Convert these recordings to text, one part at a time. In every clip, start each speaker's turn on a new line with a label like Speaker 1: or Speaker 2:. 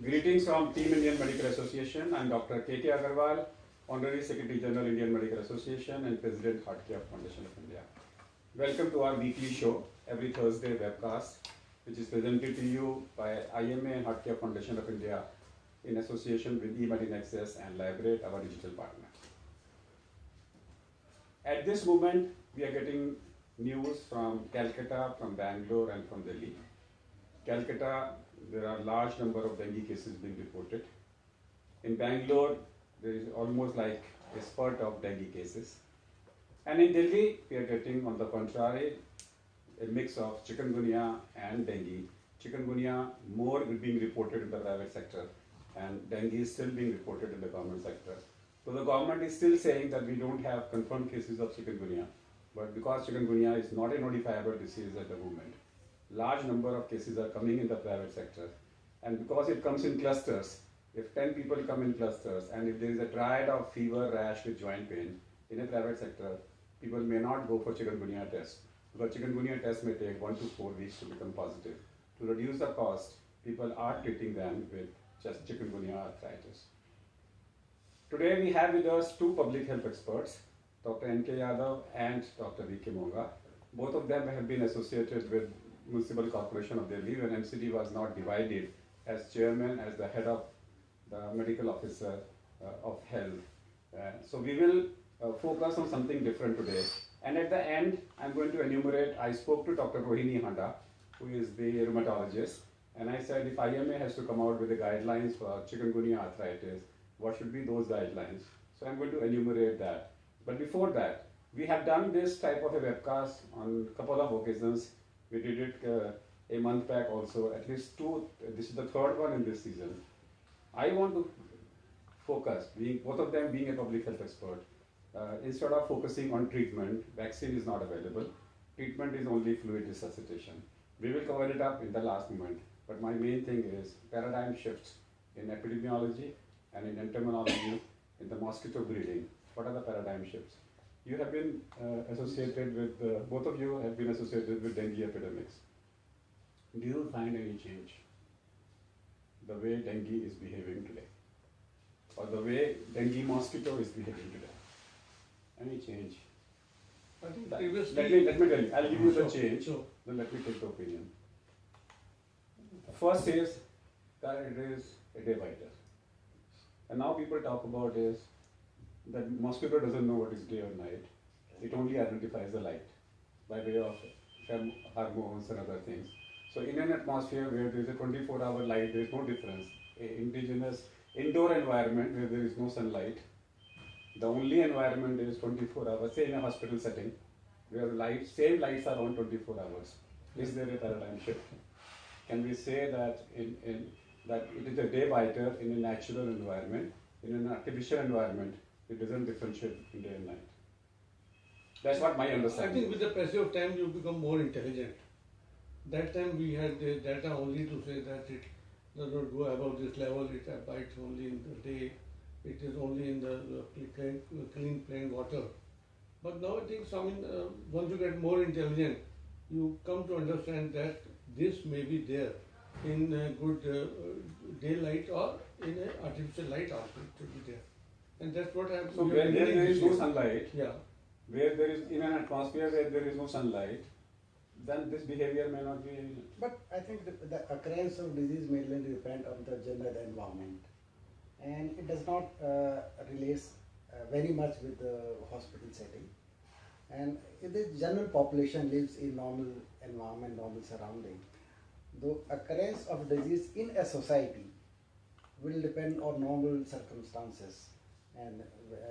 Speaker 1: Greetings from Team Indian Medical Association. I'm Dr. K.K. Agarwal, Honorary Secretary General Indian Medical Association and President HeartCare Foundation of India. Welcome to our weekly show, every Thursday webcast, which is presented to you by IMA and HeartCare Foundation of India in association with eMediNexus and Librate, our digital partner. At this moment, we are getting news from Calcutta, from Bangalore, and from Delhi. Calcutta, there are large number of dengue cases being reported. In Bangalore, there is almost like a spurt of dengue cases. And in Delhi, we are getting, on the contrary, a mix of chikungunya and dengue. Chikungunya more being reported in the private sector, and dengue is still being reported in the government sector. So the government is still saying that we don't have confirmed cases of chikungunya, but because chikungunya is not a notifiable disease at the moment, large number of cases are coming in the private sector. And because it comes in clusters, if 10 people come in clusters, and if there is a triad of fever, rash with joint pain in a private sector, people may not go for chikungunya test, because chikungunya test may take 1 to 4 weeks to become positive. To reduce the cost, people are treating them with just chikungunya arthritis. Today we have with us two public health experts, Dr. N.K. Yadav and Dr. V.K. Monga. Both of them have been associated with Municipal Corporation of Delhi when MCD was not divided as chairman, as the head of the medical officer of health. So we will focus on something different today. And at the end, I'm going to enumerate, I spoke to Dr. Rohini Handa, who is the rheumatologist, and I said if IMA has to come out with the guidelines for chikungunya arthritis, what should be those guidelines? So I'm going to enumerate that. But before that, we have done this type of a webcast on a couple of occasions. We did it a month back also, at least two. This is the third one in this season. I want to focus, both of them being a public health expert, instead of focusing on treatment, vaccine is not available. Treatment is only fluid resuscitation. We will cover it up in the last moment, but my main thing is paradigm shifts in epidemiology and in entomology, in the mosquito breeding. What are the paradigm shifts? You have been associated with, both of you have been associated with dengue epidemics. Do you find any change? The way dengue is behaving today? Or the way dengue mosquito is behaving today? Any change?
Speaker 2: I think
Speaker 1: Let
Speaker 2: previously,
Speaker 1: me tell you, I'll give you the
Speaker 2: Sure,
Speaker 1: change,
Speaker 2: sure.
Speaker 1: then let me take the opinion. First is that it is a day biter. And now people talk about is that mosquito doesn't know what is day or night. It only identifies the light by way of hormones and other things. So in an atmosphere where there is a 24-hour light, there is no difference. A indigenous indoor environment where there is no sunlight, the only environment is 24 hours, say in a hospital setting, where same lights are on 24 hours. Is there a paradigm shift? Can we say that that it is a day biter in a natural environment, in an artificial environment, it doesn't differentiate in day and night? That's what my
Speaker 2: I
Speaker 1: understanding
Speaker 2: think
Speaker 1: is.
Speaker 2: with the passage of time you become more intelligent. That time we had the data only to say that it does not go above this level, it bites only in the day, it is only in the clean plain water. But now I think once you get more intelligent, you come to understand that this may be there in good daylight or in artificial light also it should be there. And that's what I'm.
Speaker 1: So where there is no sunlight,
Speaker 2: Yeah.
Speaker 1: where there is in an atmosphere where there is no sunlight, then this behavior may not be.
Speaker 3: But I think the occurrence of disease mainly depend on the general environment, and it does not relate very much with the hospital setting. And if the general population lives in normal environment, normal surrounding, the occurrence of disease in a society will depend on normal circumstances, and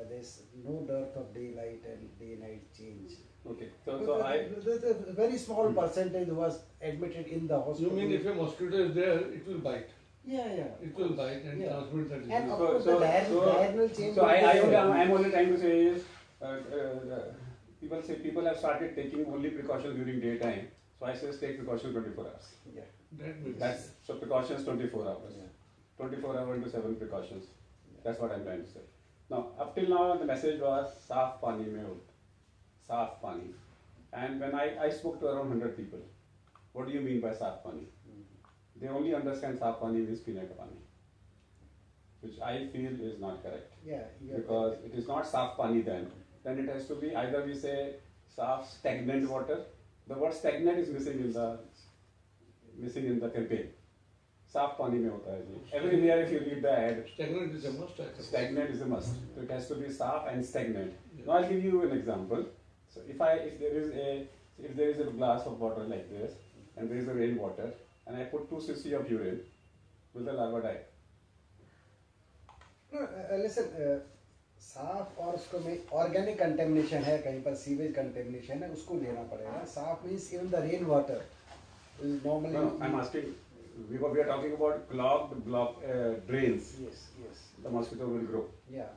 Speaker 3: there's no dearth of daylight and day-night change.
Speaker 1: Okay, so I.
Speaker 3: The very small percentage was admitted in the
Speaker 2: You
Speaker 3: hospital.
Speaker 2: mean if a mosquito is there, it will bite.
Speaker 3: Yeah, yeah.
Speaker 2: It will bite and
Speaker 3: Yeah.
Speaker 2: transmit the disease.
Speaker 3: And of
Speaker 1: So-
Speaker 3: course,
Speaker 1: so-
Speaker 3: the
Speaker 1: so-
Speaker 3: diagonal change.
Speaker 1: So
Speaker 3: will be there.
Speaker 1: I'm only trying to say is, people have started taking only precautions during daytime. So I say take precautions 24 hours.
Speaker 3: Yeah.
Speaker 2: That makes
Speaker 1: That's so precautions 24 hours.
Speaker 3: Yeah.
Speaker 1: 24 hours into 7 precautions. That's what I'm trying to say. Now, up till now, the message was saaf pani mein ho, saaf pani. And when I spoke to around 100 people, what do you mean by saaf pani? they only understand saaf pani means peanut pani, which I feel is not correct.
Speaker 3: Yeah, you're
Speaker 1: Because
Speaker 3: correct.
Speaker 1: it is not saaf pani then it has to be either we say saaf stagnant water. The word stagnant is missing in the campaign. Saaf pani mein hota hai ji. Everywhere if you read the ad,
Speaker 2: Stagnant is a must. I think.
Speaker 1: stagnant is a must. So it has to be saaf and stagnant.
Speaker 2: Yeah.
Speaker 1: Now I'll give you an example. So if there is a glass of water like this and there is a rainwater and I put 2 cc of urine, will the larva die?
Speaker 3: No, listen, साफ और उसको में organic contamination है, कहीं पर sewage contamination है, उसको लेना पड़ेगा. साफ means even the rain water normally.
Speaker 1: No, I'm asking. We are talking about clogged drains.
Speaker 3: Yes,
Speaker 1: The mosquito will grow.
Speaker 3: yeah.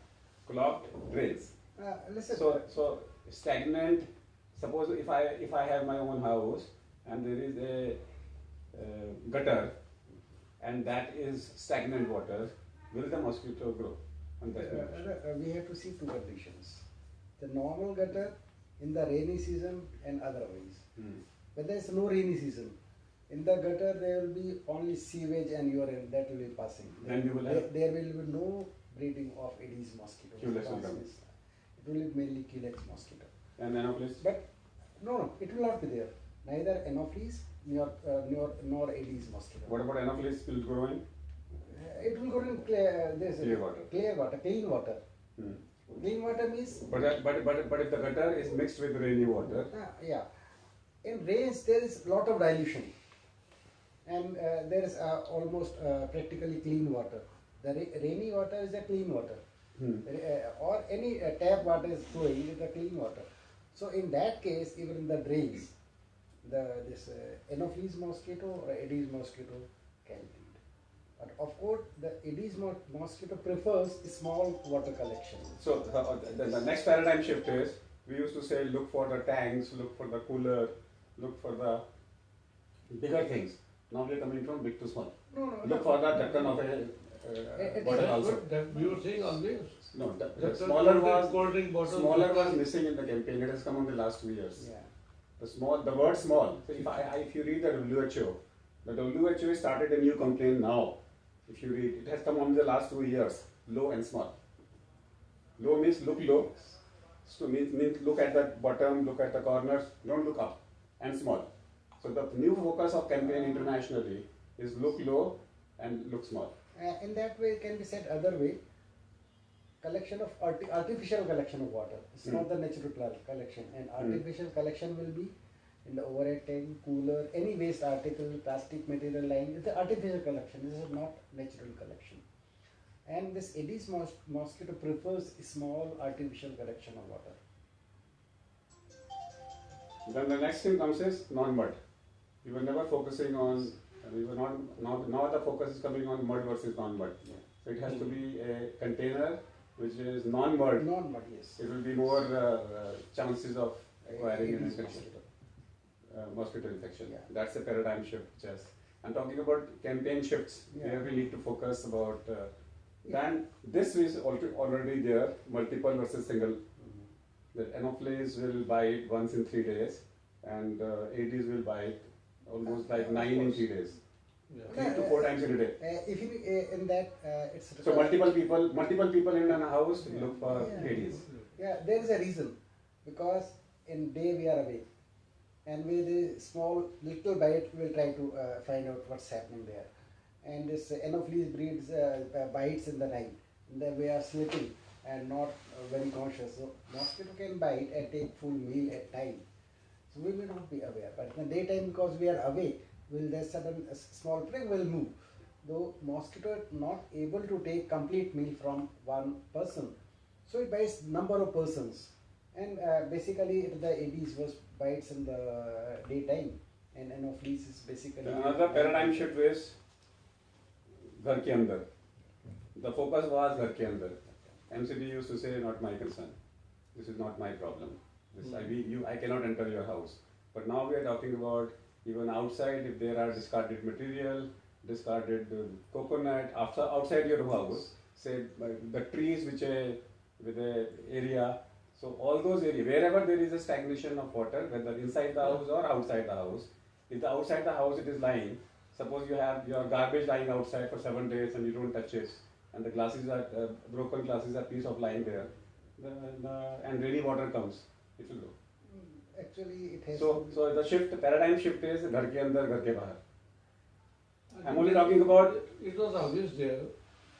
Speaker 1: Clogged drains.
Speaker 3: Listen.
Speaker 1: So stagnant. Suppose if I have my own house and there is a gutter and that is stagnant water, will the mosquito grow? And that will-
Speaker 3: We have to see two conditions: the normal gutter in the rainy season and otherwise.
Speaker 1: Hmm.
Speaker 3: But there is no rainy season. In the gutter, there will be only sewage and urine that will be passing.
Speaker 1: Then you will
Speaker 3: there,
Speaker 1: have-
Speaker 3: there will be no breeding of Aedes mosquito.
Speaker 1: Culex will come.
Speaker 3: It will be mainly Culex mosquito.
Speaker 1: And Anopheles?
Speaker 3: But no, it will not be there. Neither Anopheles nor Aedes mosquito.
Speaker 1: What about Anopheles will grow in?
Speaker 3: It will go in clear,
Speaker 1: Clear water.
Speaker 3: Clear water, clean water.
Speaker 1: Hmm.
Speaker 3: Clean water means
Speaker 1: But if the gutter is mixed with rainy water,
Speaker 3: yeah. In rains there is lot of dilution, and there is almost practically clean water. The rainy water is a clean water, or any tap water is flowing is a clean water. So in that case, even in the drains, this Anopheles mosquito or Aedes mosquito can breed. But of course, the Aedes mosquito prefers small water collection.
Speaker 1: so the next paradigm shift is we used to say look for the tanks, look for the cooler, look for the bigger things. Now we are coming from big to small.
Speaker 3: No,
Speaker 1: Look for the ढक्कन of a
Speaker 3: It
Speaker 1: bottle
Speaker 3: is
Speaker 1: also.
Speaker 2: But that we were saying always.
Speaker 1: No, the
Speaker 2: That
Speaker 1: smaller was
Speaker 2: cold drink bottle.
Speaker 1: smaller was missing in the campaign. It has come in the last 2 years.
Speaker 3: Yeah.
Speaker 1: The word small. So if you read the WHO, the WHO started a new complaint now. If you read, it has come on the last 2 years. Low and small. Low means look low. So means look at the bottom, look at the corners. Don't look up. And small. So the new focus of campaign internationally is look low and look small.
Speaker 3: In that way, it can be said other way. Collection of artificial collection of water. It's not the natural collection, and artificial collection will be in the overhead tank, cooler, any waste article, plastic material line. It's the artificial collection. This is not natural collection. And this Aedes mosquito prefers small artificial collection of water.
Speaker 1: Then the next thing comes is non-mud. We were never focusing on, we were not, now the focus is coming on mud versus non-mud. So it has to be a container which is non-mud.
Speaker 3: Non-mud, yes.
Speaker 1: It will be more chances of acquiring an
Speaker 3: Aedes
Speaker 1: infection, mosquito infection.
Speaker 3: Yeah.
Speaker 1: That's the paradigm shift. Just I'm talking about campaign shifts.
Speaker 3: Yeah.
Speaker 1: Where we need to focus about. Then this is already there. Multiple versus single. The Anopheles will bite once in 3 days, and Aedes will bite almost like 9 in 3 days,
Speaker 2: Yeah.
Speaker 1: 3 to 4 times in a day.
Speaker 3: If you in that it's
Speaker 1: So multiple people in a house look for
Speaker 3: Yeah.
Speaker 1: Aedes.
Speaker 3: Yeah, there is a reason, because in day we are away, and with a small little bite we will try to find out what's happening there. And this Anopheles breeds bites in the night, and then we are sleeping and not very conscious. So mosquito can bite and take full meal at time. So we may not be aware, but in the daytime, because we are away, will there sudden small prick will move. Though mosquito is not able to take complete meal from one person, so it bites number of persons, and basically the Aedes was bites in the daytime, and Anopheles is basically
Speaker 1: Another paradigm shift is घर के अंदर. The focus was घर के अंदर. MCD used to say, not my concern. This is not my problem. I cannot enter your house. But now we are talking about even outside, if there are discarded material, discarded coconut, outside your house, say the trees with a area. So all those areas, wherever there is a stagnation of water, whether inside the house or outside the house, if the outside the house it is lying, Suppose you have your garbage lying outside for 7 days and you don't touch it, and the glasses are broken glasses are piece of lying there, and rainy water comes, it will go.
Speaker 3: Actually, it has
Speaker 1: So,
Speaker 3: to
Speaker 1: so the shift, paradigm shift is घर के अंदर घर के बाहर. I'm only talking about.
Speaker 2: It was always there,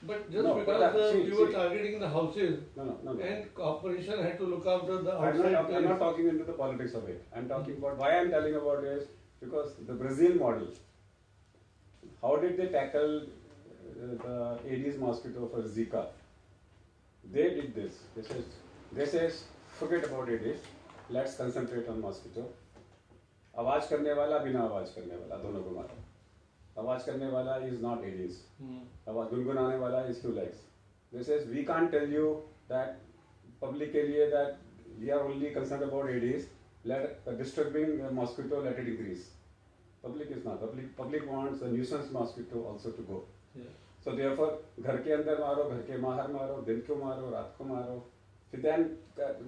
Speaker 2: but just
Speaker 1: No, but
Speaker 2: because
Speaker 1: see,
Speaker 2: we were
Speaker 1: see.
Speaker 2: targeting the houses
Speaker 1: No.
Speaker 2: and corporation had to look after the
Speaker 1: I'm
Speaker 2: outside
Speaker 1: not
Speaker 2: place.
Speaker 1: talking into the politics of it. I'm talking about why I'm telling about is because the Brazil model. How did they tackle the Aedes mosquito for Zika? They did this. This is forget about Aedes. Let's concentrate on mosquito. आवाज करने वाला बिना आवाज करने वाला दोनों को मारा. आवाज करने वाला is not Aedes. आवाज गुनगुनाने वाला is Culex. This is we can't tell you that public के लिए that we are only concerned about Aedes. Let disturbing mosquito let it increase. Public is not. Public wants the nuisance mosquito also to go.
Speaker 2: Yeah.
Speaker 1: So therefore घर के अंदर मारो, घर के बाहर मारो, दिन को मारो, रात को मारो. फिर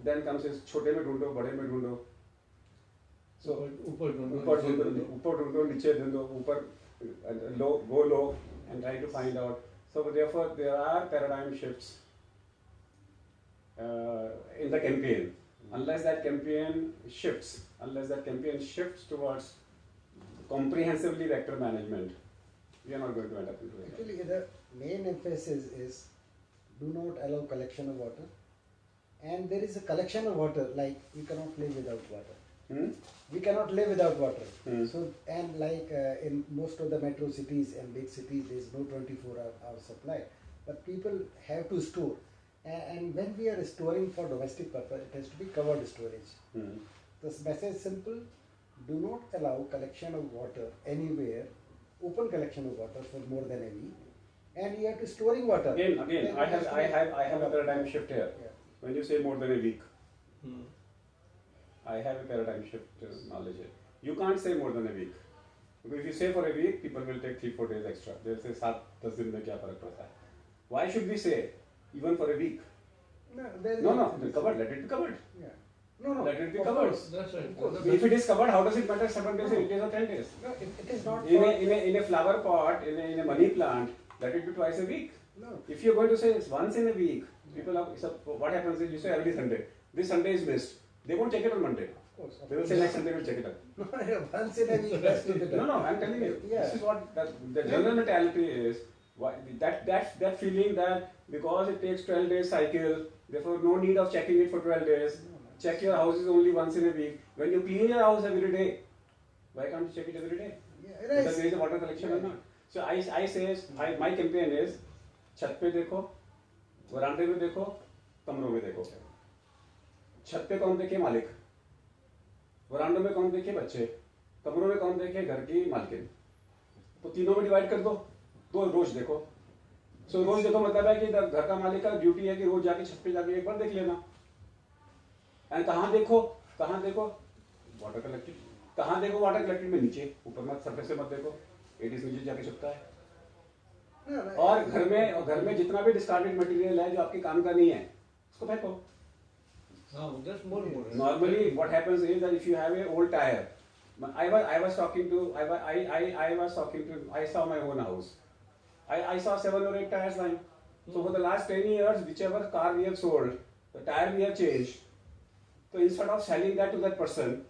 Speaker 1: then comes is छोटे में ढूंढो, बड़े में ढूंढो. So
Speaker 2: ऊपर ढूंढो,
Speaker 1: ऊपर
Speaker 2: नीचे
Speaker 1: ढूंढो,
Speaker 2: ढूंढो.
Speaker 1: ऊपर ढूंढो, नीचे ढूंढो, ऊपर go low and try to find out. So therefore there are paradigm shifts in the campaign. Unless that campaign shifts towards comprehensively vector management, we are not going to end up into it.
Speaker 3: actually the main emphasis is do not allow collection of water, and there is a collection of water like we cannot live without water. We cannot live without water. So and like in most of the metro cities and big cities, there is no 24-hour supply, but people have to store. And when we are storing for domestic purpose, it has to be covered storage. The message is simple: do not allow collection of water anywhere, open collection of water for more than a week, and you have to storing water.
Speaker 1: Again,
Speaker 3: Then
Speaker 1: I
Speaker 3: it has
Speaker 1: have
Speaker 3: to
Speaker 1: a paradigm shift here.
Speaker 3: Yeah.
Speaker 1: When you say more than a week, I have a paradigm shift knowledge here. You can't say more than a week. Because if you say for a week, people will take 3-4 days extra. They'll say 7-10 दिन में क्या फर्क पड़ता है? Why should we say even for a week? No, covered. Let it be covered.
Speaker 3: Yeah. No.
Speaker 1: Let it be
Speaker 3: of
Speaker 1: covered.
Speaker 3: course.
Speaker 2: That's right.
Speaker 3: Of course.
Speaker 1: If it is covered, how does it matter 7 days, 8 days, or 10 days?
Speaker 3: No, it is not.
Speaker 1: In a flower pot, in a money plant, let it be twice a week.
Speaker 3: No.
Speaker 1: If you're going to say it's once in a week, people are. So what happens is you say every Sunday. This Sunday is missed. They won't check it on Monday.
Speaker 3: Of course.
Speaker 1: They will say next Sunday we'll check it up.
Speaker 3: Once in a week, that's to be done.
Speaker 1: No, I'm telling you.
Speaker 3: Yeah.
Speaker 1: This is what the general mentality is. Why, that feeling that because it takes 12 days cycle, therefore no need of checking it for 12 days. Check your houses only once in a week. When you clean your house every day, why can't you check it every day?
Speaker 3: Yeah,
Speaker 1: Whether there is a water collection or not. So I say, my campaign is, छत पे देखो, वरांडे में देखो, कमरों में देखो. छत पे कौन देखे मालिक, वरांडों में कौन देखे बच्चे, कमरों में कौन देखे घर की मालकिन. तो तीनों में डिवाइड कर दो, तो रोज देखो. सो रोज देखो मतलब है कि घर का मालिक का ड्यूटी है कि रोज जाके छत पे जाके एक बार देख लेना. एंड कहाँ देखो वाटर कलेक्टेड. कहाँ देखो वाटर कलेक्टेड में नीचे, ऊपर मत सरफेस से मत देखो. एडिस नीचे जाके छुपता है. और घर में जितना भी डिस्कार्डेड मटेरियल है जो आपके काम का नहीं है, उसको फेंको.
Speaker 2: That's more.
Speaker 1: Normally, what happens is that if you have an old tire, I saw my own house. I saw 7 or 8 tires lying. So for the last 10 years, whichever car we have sold, the tire we have changed. So instead of selling that to that person,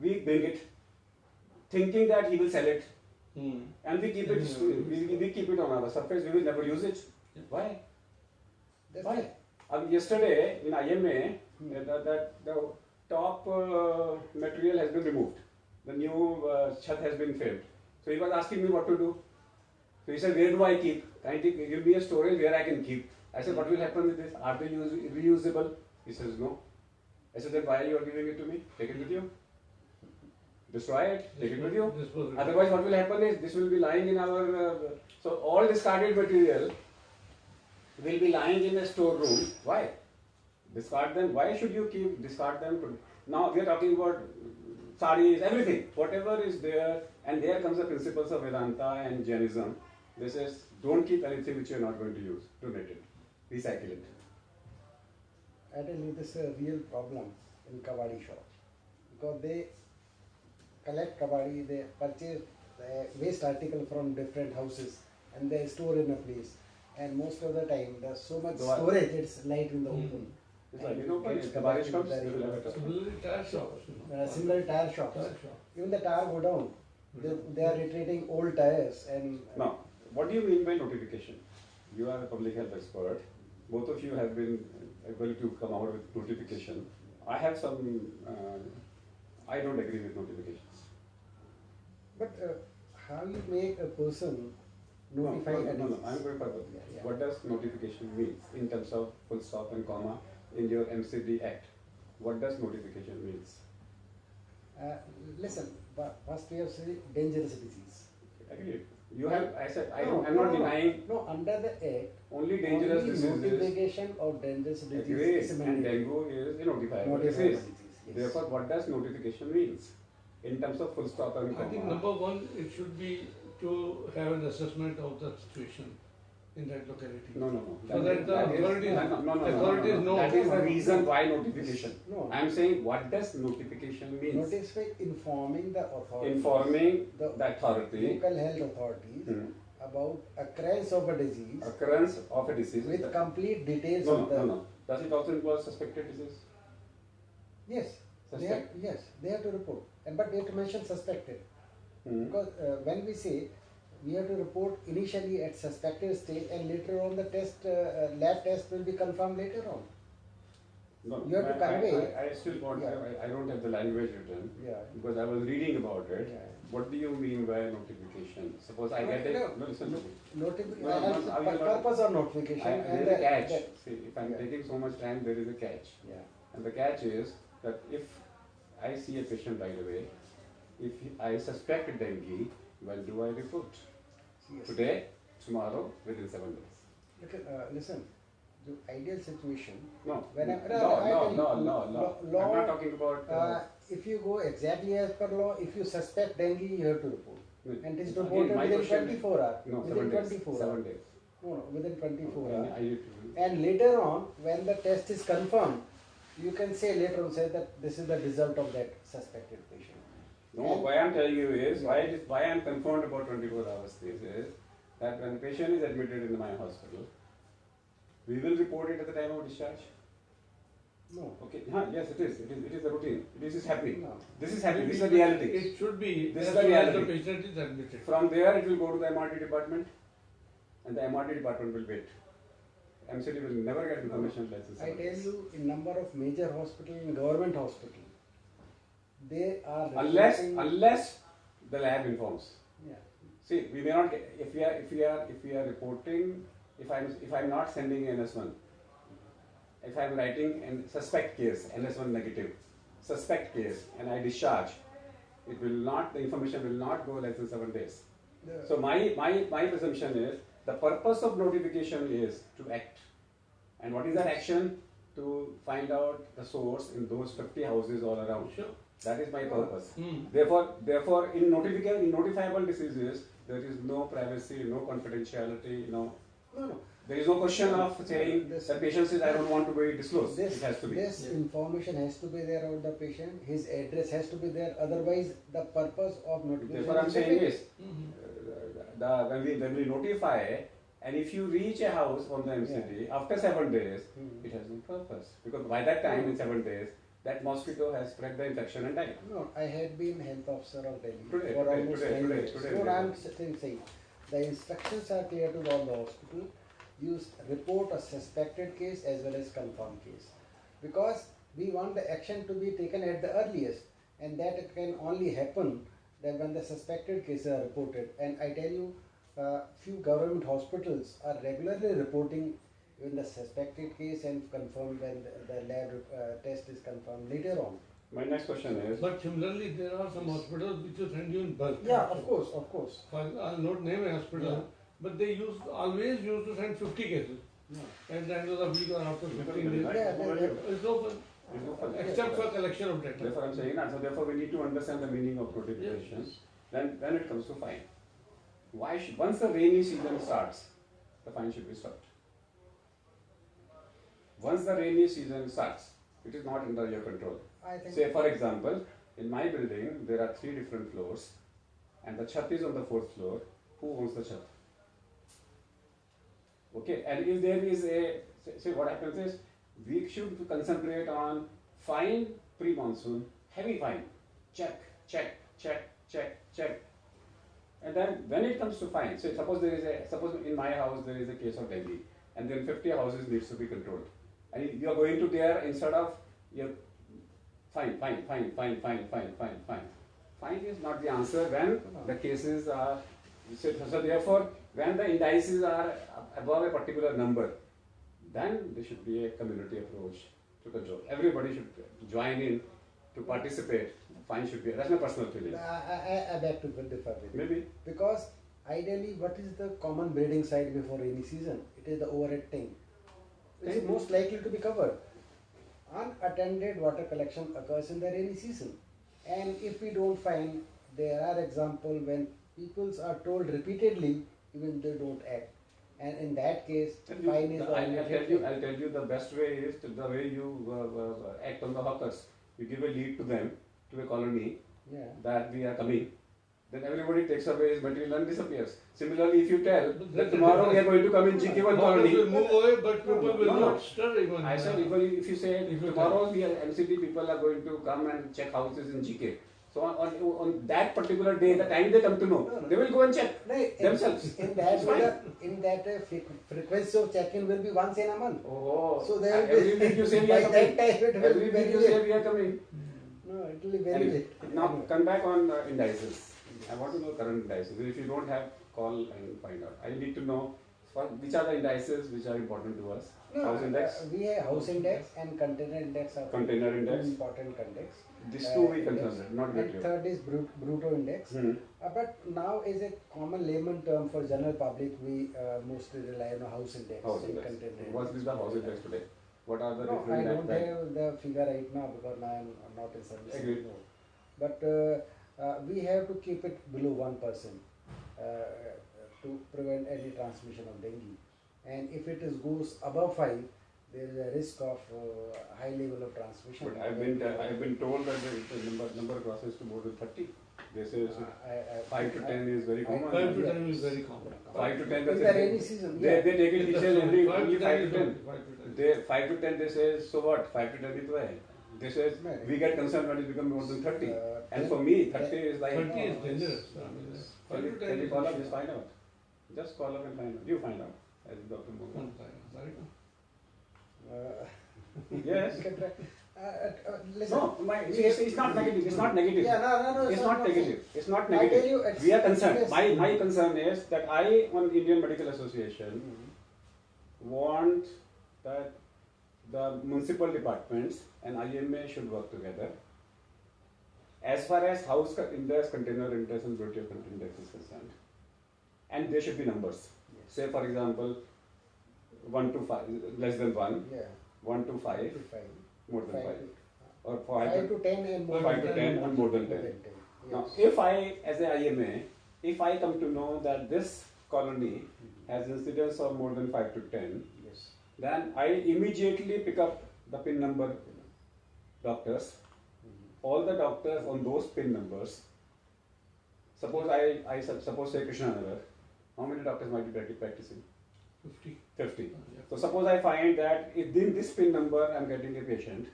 Speaker 1: we bring it, thinking that he will sell it, and we keep it. We keep it on our surface. We will never use it. Why?
Speaker 3: That's
Speaker 1: Why?
Speaker 3: right.
Speaker 1: Yesterday in IMA, the top material has been removed. The new chat has been framed. So he was asking me what to do. So he said, where do I keep? Can you give me a storage where I can keep? I said, what will happen with this? Are they reusable? He says, no. I said, then why are you giving it to me? Take it with you. Destroy it. Take it with you. Otherwise, what will happen is this will be lying in our. So all discarded material will be lying in a storeroom. Why? Discard them. Why should you discard them? Now we are talking about saris, everything. Whatever is there, and there comes the principles of Vedanta and Jainism. This is, don't keep anything which you are not going to use. Donate it. Recycle it.
Speaker 3: I tell you, this is a real problem in kabadi shops, because they collect kabadi, they purchase waste article from different houses and they store in a place. And most of the time, there's so much
Speaker 1: So I-
Speaker 3: storage, it's light in the open.
Speaker 1: It's like,
Speaker 3: And
Speaker 1: you know,
Speaker 3: it gets
Speaker 1: if the Barish
Speaker 3: collected
Speaker 1: comes,
Speaker 3: very
Speaker 1: they will have a
Speaker 3: well.
Speaker 1: customer.
Speaker 2: Similarly, tire shops.
Speaker 3: Similar tire shops.
Speaker 2: Tire shop.
Speaker 3: Even the tire go down. They are retreating old tires and
Speaker 1: Now, what do you mean by notification? You are a public health expert. Both of you have been able to come out with notification. I have some, I don't agree with notifications.
Speaker 3: but how you make a person
Speaker 1: No,
Speaker 3: notify
Speaker 1: no,
Speaker 3: a
Speaker 1: no, no,
Speaker 3: disease?
Speaker 1: I'm going further.
Speaker 3: Yeah, yeah.
Speaker 1: What does notification mean in terms of full stop and comma in your MCD Act? What does notification means?
Speaker 3: Listen, first we have to say dangerous disease.
Speaker 1: Agreed. You have, I said,
Speaker 3: No,
Speaker 1: I'm
Speaker 3: no,
Speaker 1: not
Speaker 3: no,
Speaker 1: denying
Speaker 3: No, under the act,
Speaker 1: only dangerous
Speaker 3: only
Speaker 1: diseases.
Speaker 3: notification of dangerous disease
Speaker 1: Agreed.
Speaker 3: is
Speaker 1: And
Speaker 3: mandatory.
Speaker 1: dengue is a notifiable
Speaker 3: Notifiable
Speaker 1: disease.
Speaker 3: disease, yes.
Speaker 1: Therefore, what does notification means in terms of full stop and
Speaker 2: I think
Speaker 1: comma?
Speaker 2: number one, it should be to have an assessment of the situation in that locality.
Speaker 1: No, no, no.
Speaker 2: So that the authorities- authorities know.
Speaker 1: That is the reason why notification.
Speaker 3: No.
Speaker 1: I'm saying, what does notification means?
Speaker 3: Notify informing the authorities.
Speaker 1: Informing
Speaker 3: the
Speaker 1: the authority
Speaker 3: local health authorities
Speaker 1: Hmm.
Speaker 3: about occurrence of a disease
Speaker 1: occurrence of a disease.
Speaker 3: with complete details
Speaker 1: No,
Speaker 3: of
Speaker 1: no,
Speaker 3: the.
Speaker 1: no, no. Does it also involve suspected disease?
Speaker 3: Yes. They have,
Speaker 1: Suspect.
Speaker 3: yes, they have to report. But they have to mention suspected.
Speaker 1: Hmm.
Speaker 3: Because when we say we have to report initially at suspected stage and later on the test, lab test will be confirmed later on.
Speaker 1: No,
Speaker 3: You have to convey-
Speaker 1: I still want,
Speaker 3: Yeah.
Speaker 1: I don't have the language written
Speaker 3: Yeah.
Speaker 1: because I was reading about it.
Speaker 3: Yeah.
Speaker 1: What do you mean by notification? Suppose I
Speaker 3: No,
Speaker 1: get it.
Speaker 3: no.
Speaker 1: No, listen to me.
Speaker 3: Notification,
Speaker 1: No, no, no, I will not-
Speaker 3: purpose of notification and
Speaker 1: There is a catch.
Speaker 3: the-
Speaker 1: See, if I'm
Speaker 3: Yeah.
Speaker 1: taking so much time, there is a catch.
Speaker 3: yeah.
Speaker 1: And the catch is that if I see a patient right away, if I suspect dengue, when do I report?
Speaker 3: Yes.
Speaker 1: Today, tomorrow, within 7 days.
Speaker 3: Look at, listen, the ideal situation,
Speaker 1: No,
Speaker 3: When I-
Speaker 1: no,
Speaker 3: no, I
Speaker 1: no,
Speaker 3: tell you,
Speaker 1: no, no,
Speaker 3: law-
Speaker 1: no. I'm
Speaker 3: law-
Speaker 1: not talking about.
Speaker 3: if you go exactly as per law, if you suspect dengue, you have to report. And it is
Speaker 1: Again,
Speaker 3: reported
Speaker 1: my
Speaker 3: within
Speaker 1: question-
Speaker 3: 24 hours.
Speaker 1: No,
Speaker 3: Within
Speaker 1: 7 days.
Speaker 3: 24
Speaker 1: 7
Speaker 3: hours.
Speaker 1: days.
Speaker 3: No, within 24
Speaker 1: And
Speaker 3: hours.
Speaker 1: I need to-
Speaker 3: And later on, when the test is confirmed, you can say later on say that this is the result of that suspected patient.
Speaker 1: No, why I'm telling you is, why I'm confirmed about 24 hours this is, that when the patient is admitted in my hospital, we will report it at the time of discharge.
Speaker 3: No.
Speaker 1: Okay, yes, it is the routine. This is happening.
Speaker 3: No.
Speaker 1: This is happening. This is the reality.
Speaker 2: It should be,
Speaker 1: This is
Speaker 2: as
Speaker 1: the
Speaker 2: soon as the
Speaker 1: reality.
Speaker 2: patient is admitted.
Speaker 1: From there, it will go to the MRT department, and the MRT department will wait. MCD will never get information less than
Speaker 3: I
Speaker 1: 7
Speaker 3: tell
Speaker 1: days.
Speaker 3: you, in number of major hospital and government hospital, they are
Speaker 1: Unless
Speaker 3: reporting-
Speaker 1: the lab informs.
Speaker 3: yeah.
Speaker 1: See, we may not get, if we are reporting, if I'm not sending NS1, if I'm writing in suspect case, NS1 negative, suspect case, and I discharge, it will not, the information will not go less than 7 days.
Speaker 3: The-
Speaker 1: So my presumption is, the purpose of notification is to act. And what is that action? To find out the source in those 50 houses all around.
Speaker 2: Sure.
Speaker 1: That is my purpose.
Speaker 2: Hmm.
Speaker 1: Therefore, in notifiable diseases, there is no privacy, no confidentiality,
Speaker 3: no, no.
Speaker 1: there is no question of saying
Speaker 3: This-
Speaker 1: the patient says I don't want to be disclosed.
Speaker 3: This,
Speaker 1: It has to be.
Speaker 3: this information has to be there about the patient, his address has to be there, otherwise the purpose of notification.
Speaker 1: Therefore, I'm saying
Speaker 3: defeated.
Speaker 1: is,
Speaker 2: Mhm.
Speaker 1: when we notify, and if you reach a house on the MCD after 7 days,
Speaker 3: Hmm.
Speaker 1: it has no purpose because by that time in 7 days, that mosquito has spread the infection and died.
Speaker 3: No, I had been health officer of Delhi
Speaker 1: Today,
Speaker 3: for
Speaker 1: today,
Speaker 3: almost
Speaker 1: today,
Speaker 3: 10
Speaker 1: today,
Speaker 3: years.
Speaker 1: today,
Speaker 3: No,
Speaker 1: today.
Speaker 3: I'm saying, the instructions are clear to all the hospital. You report a suspected case as well as confirmed case, because we want the action to be taken at the earliest, and that it can only happen that when the suspected cases are reported. And I tell you, few government hospitals are regularly reporting even the suspected case and confirmed when the lab test is confirmed later on.
Speaker 1: My next question is,
Speaker 2: But similarly, there are some hospitals which will send you in bulk.
Speaker 3: Yeah, of course, of course.
Speaker 2: I'll not name a hospital,
Speaker 3: Yeah.
Speaker 2: but they always used to send 50 cases
Speaker 3: Yeah.
Speaker 2: at the end of the week or after 15 days.
Speaker 3: Yeah,
Speaker 2: It's open,
Speaker 1: It's open.
Speaker 2: except for collection of data.
Speaker 1: Therefore, I'm saying that. So therefore, we need to understand the meaning of notification.
Speaker 2: Yes.
Speaker 1: Then it comes to fine. Why should, once the rainy season starts, the fine should be stopped. Once the rainy season starts, it is not under your control.
Speaker 3: I think.
Speaker 1: Say, for example, in my building, there are 3 different floors, and the chat is on the 4th floor, who owns the chat? Okay, and if there is a, say what happens is, we should concentrate on fine pre-monsoon, heavy fine, check, check, check, check, check. And then when it comes to fine, so suppose in my house there is a case of dengue, and then 50 houses needs to be controlled. And you are going to there instead of, fine. Fine is not the answer when the cases are, so therefore, when the indices are above a particular number, then there should be a community approach to control. Everybody should join in to participate. Fine should be, that's my personal feeling.
Speaker 3: I beg to differ with you.
Speaker 1: Maybe.
Speaker 3: Because ideally, what is the common breeding site before rainy season? It is the overhead tank. It is most likely to be covered. Unattended water collection occurs in the rainy season. And if we don't find, there are examples when people are told repeatedly, even they don't act. And in that case, fine is the only thing.
Speaker 1: I'll tell you the best way is the way you act on the hawkers. You give a lead to them, to a colony,
Speaker 3: Yeah.
Speaker 1: that we are coming. Then everybody takes away his material and disappears. Similarly, if you tell that tomorrow we are going to come in GK1
Speaker 2: Hawkers
Speaker 1: colony,
Speaker 2: will move away, but people will
Speaker 1: No.
Speaker 2: not stir even.
Speaker 1: I said if you say
Speaker 2: If you
Speaker 1: tomorrow we are MCD people are going to come and check houses in GK. So on that particular day, the time they come to know, they will go and check
Speaker 3: No,
Speaker 1: themselves.
Speaker 3: in that
Speaker 1: It's fine.
Speaker 3: frequency of check-in will be once in a month.
Speaker 1: Oh,
Speaker 3: So there will
Speaker 1: every
Speaker 3: be,
Speaker 1: week you say we
Speaker 3: by
Speaker 1: are
Speaker 3: that
Speaker 1: coming.
Speaker 3: time it will
Speaker 1: Every
Speaker 3: be
Speaker 1: week
Speaker 3: very
Speaker 1: you say
Speaker 3: late.
Speaker 1: we are coming.
Speaker 3: No, it will be very
Speaker 1: Anyway,
Speaker 3: late.
Speaker 1: now come back on indices. I want to know current indices. If you don't have, call and find out. I need to know which are the indices which are important to us.
Speaker 3: No,
Speaker 1: House index,
Speaker 3: we have house index and container index are
Speaker 1: Container
Speaker 3: two
Speaker 1: index.
Speaker 3: important index.
Speaker 1: these two we
Speaker 3: Index.
Speaker 1: consider, not
Speaker 3: And
Speaker 1: get
Speaker 3: third is Bruto index. But now is a common layman term for general public. We mostly rely on a house index.
Speaker 1: House
Speaker 3: and
Speaker 1: index.
Speaker 3: container index.
Speaker 1: What is the house index today? What are the
Speaker 3: No, I
Speaker 1: different
Speaker 3: don't
Speaker 1: bank-
Speaker 3: have the figure right now because now I'm not in service
Speaker 1: Agreed.
Speaker 3: anymore. But we have to keep it below 1% to prevent any transmission of dengue. And if it is goes above 5, there is a risk of high level of transmission.
Speaker 1: But I've been told that the number crosses to more than 30. This is 5 to 10 is very common.
Speaker 2: 5 to 10 is very common.
Speaker 1: 5 to 10.
Speaker 3: In
Speaker 1: That's
Speaker 3: the
Speaker 1: a-
Speaker 3: rainy season,
Speaker 1: They
Speaker 3: yeah.
Speaker 1: take it
Speaker 2: That's
Speaker 1: detail
Speaker 2: only
Speaker 1: only 5 to 10.
Speaker 2: 5 to 10.
Speaker 1: They 5 to 10 they say so what 5 to 10 is why. They says
Speaker 3: Right.
Speaker 1: we get concerned when it becomes more than 30. And
Speaker 3: 10
Speaker 1: for me 30 is like
Speaker 2: 30 is dangerous. I mean, 5 to 10
Speaker 1: can you
Speaker 2: is
Speaker 1: call up
Speaker 2: issue.
Speaker 1: just find out. Just call up and find out. You find out as Dr. Mohan.
Speaker 2: Sorry.
Speaker 1: Yes.
Speaker 3: Listen.
Speaker 1: No, it's not negative. It's not negative.
Speaker 3: Yeah, no,
Speaker 1: It's not negative. It's not
Speaker 3: I tell
Speaker 1: negative.
Speaker 3: you, it's-
Speaker 1: We are concerned.
Speaker 3: yes.
Speaker 1: My concern is that I, on Indian Medical Association, want that the municipal departments and IMA should work together. As far as house index, container index, and beauty of container index is concerned, and there should be numbers.
Speaker 3: Yes.
Speaker 1: Say, for example, 1 to 5, less than 1,
Speaker 3: Yeah.
Speaker 1: 1 to 5,
Speaker 3: 5 to 5.
Speaker 1: more than 5,
Speaker 3: 5
Speaker 1: or
Speaker 3: 5 to 10 and more
Speaker 1: 5
Speaker 3: than
Speaker 1: to 10 and more than 10. Now,
Speaker 3: Yes.
Speaker 1: if I, as a IMA, if I come to know that this colony has incidence of more than 5 to 10,
Speaker 3: Yes.
Speaker 1: then I immediately pick up the PIN number doctors. All the doctors on those PIN numbers. Suppose I suppose say Krishna Nagar. How many doctors might be practicing?
Speaker 2: 50.
Speaker 1: 50.
Speaker 2: Yeah.
Speaker 1: So suppose I find that within this PIN number I am getting a patient.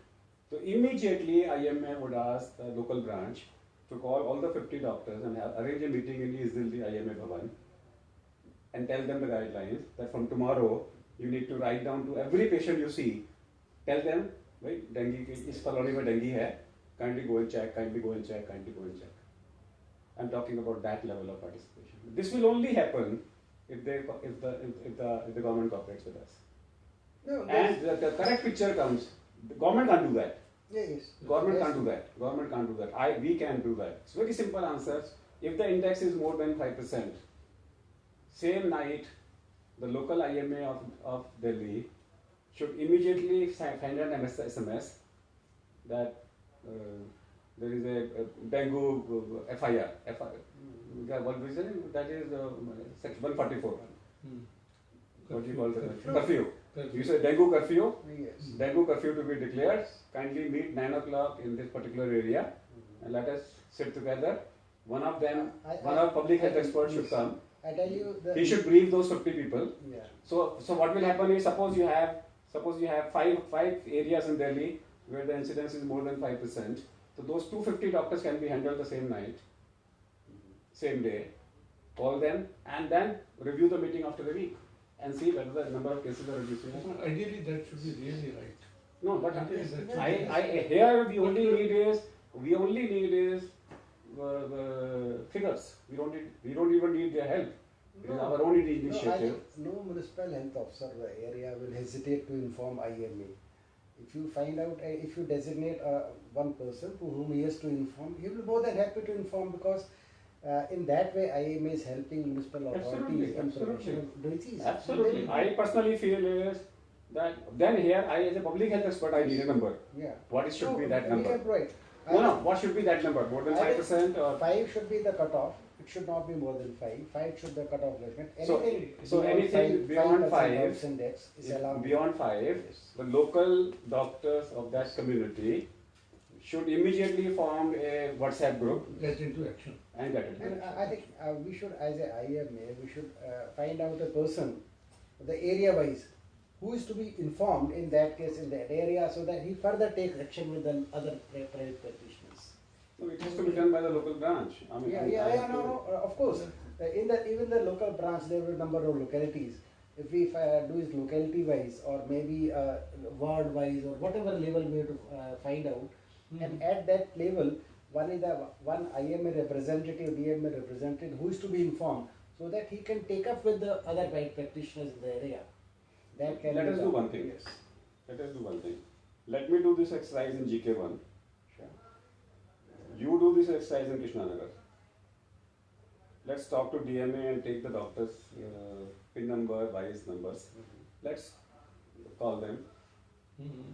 Speaker 1: So immediately IMA would ask the local branch to call all the 50 doctors and arrange a meeting in East Delhi IMA Bhavan and tell them the guidelines that from tomorrow you need to write down to every patient you see, tell them, right, dengue is colony mein dengue hai, kindly go and check, kindly go and check, kindly go and check. I'm talking about that level of participation. This will only happen if the government cooperates with us.
Speaker 3: No,
Speaker 1: And the correct picture comes, the government can't do that.
Speaker 3: yes.
Speaker 1: Government
Speaker 3: Yes.
Speaker 1: can't do that. Government can't do that. We can do that. It's very simple answers. If the index is more than 5%, same night, the local IMA of Delhi should immediately send an SMS that there is a dengue FIR. What is it? That is section 144. What do you call it? Curfew. You say dengue curfew.
Speaker 3: Yes.
Speaker 1: Dengue curfew to be declared. Kindly meet 9 o'clock in this particular area and let us sit together one of them,
Speaker 3: I-
Speaker 1: one
Speaker 3: I-
Speaker 1: of public health
Speaker 3: I-
Speaker 1: experts should
Speaker 3: yes.
Speaker 1: come.
Speaker 3: I tell you the.
Speaker 1: He should brief those 50 people.
Speaker 3: Yeah.
Speaker 1: So what will happen is suppose you have five areas in Delhi where the incidence is more than 5%. So those 250 doctors can be handled the same night, same day. Call them and then review the meeting after a week and see whether the number of cases are reducing. or not.
Speaker 2: Ideally, that should be really right.
Speaker 1: No, but
Speaker 2: Yes, yes.
Speaker 1: here we only need is figures. We don't even need their help. It is our own
Speaker 3: No, I
Speaker 1: initiative.
Speaker 3: think no municipal health officer of the area will hesitate to inform IMA. If you find out, if you designate one person to whom he has to inform, he will be more than happy to inform because in that way IMA is helping municipal authorities in prevention of disease.
Speaker 1: Absolutely. I personally feel is that then here I as a public health expert I need a number.
Speaker 3: Yeah.
Speaker 1: What should be that
Speaker 3: We
Speaker 1: number?
Speaker 3: can provide.
Speaker 1: No. What should be that number? More than
Speaker 3: I think
Speaker 1: 5% or
Speaker 3: 5 should be the cutoff. It should not be more than 5. 5 should be the cutoff limit.
Speaker 1: So anything beyond 5
Speaker 3: Deaths index is allowed.
Speaker 1: beyond 5, the local doctors of that community should immediately form a WhatsApp group
Speaker 2: Get into action.
Speaker 1: and get it.
Speaker 3: And I think we should, as a IMA, we should find out a person, the area wise, who is to be informed in that case in that area, so that he further takes action with the other private practitioners.
Speaker 1: No, it has to be done by the local branch. I mean,
Speaker 3: No, of course. Even the local branch, there were a number of localities. If we do it locality wise or maybe ward wise or whatever level we have to find out, and at that level, one IMA representative, DMA representative who is to be informed, so that he can take up with the other practitioners in the area. That can
Speaker 1: Let
Speaker 3: be
Speaker 1: us do
Speaker 3: done.
Speaker 1: one thing.
Speaker 3: Yes.
Speaker 1: Let us do one thing. Let me do this exercise in GK1.
Speaker 3: Sure.
Speaker 1: You do this exercise in Krishnanagar. Let's talk to DMA and take the doctor's PIN number, wise numbers. Let's call them.
Speaker 2: Mhm.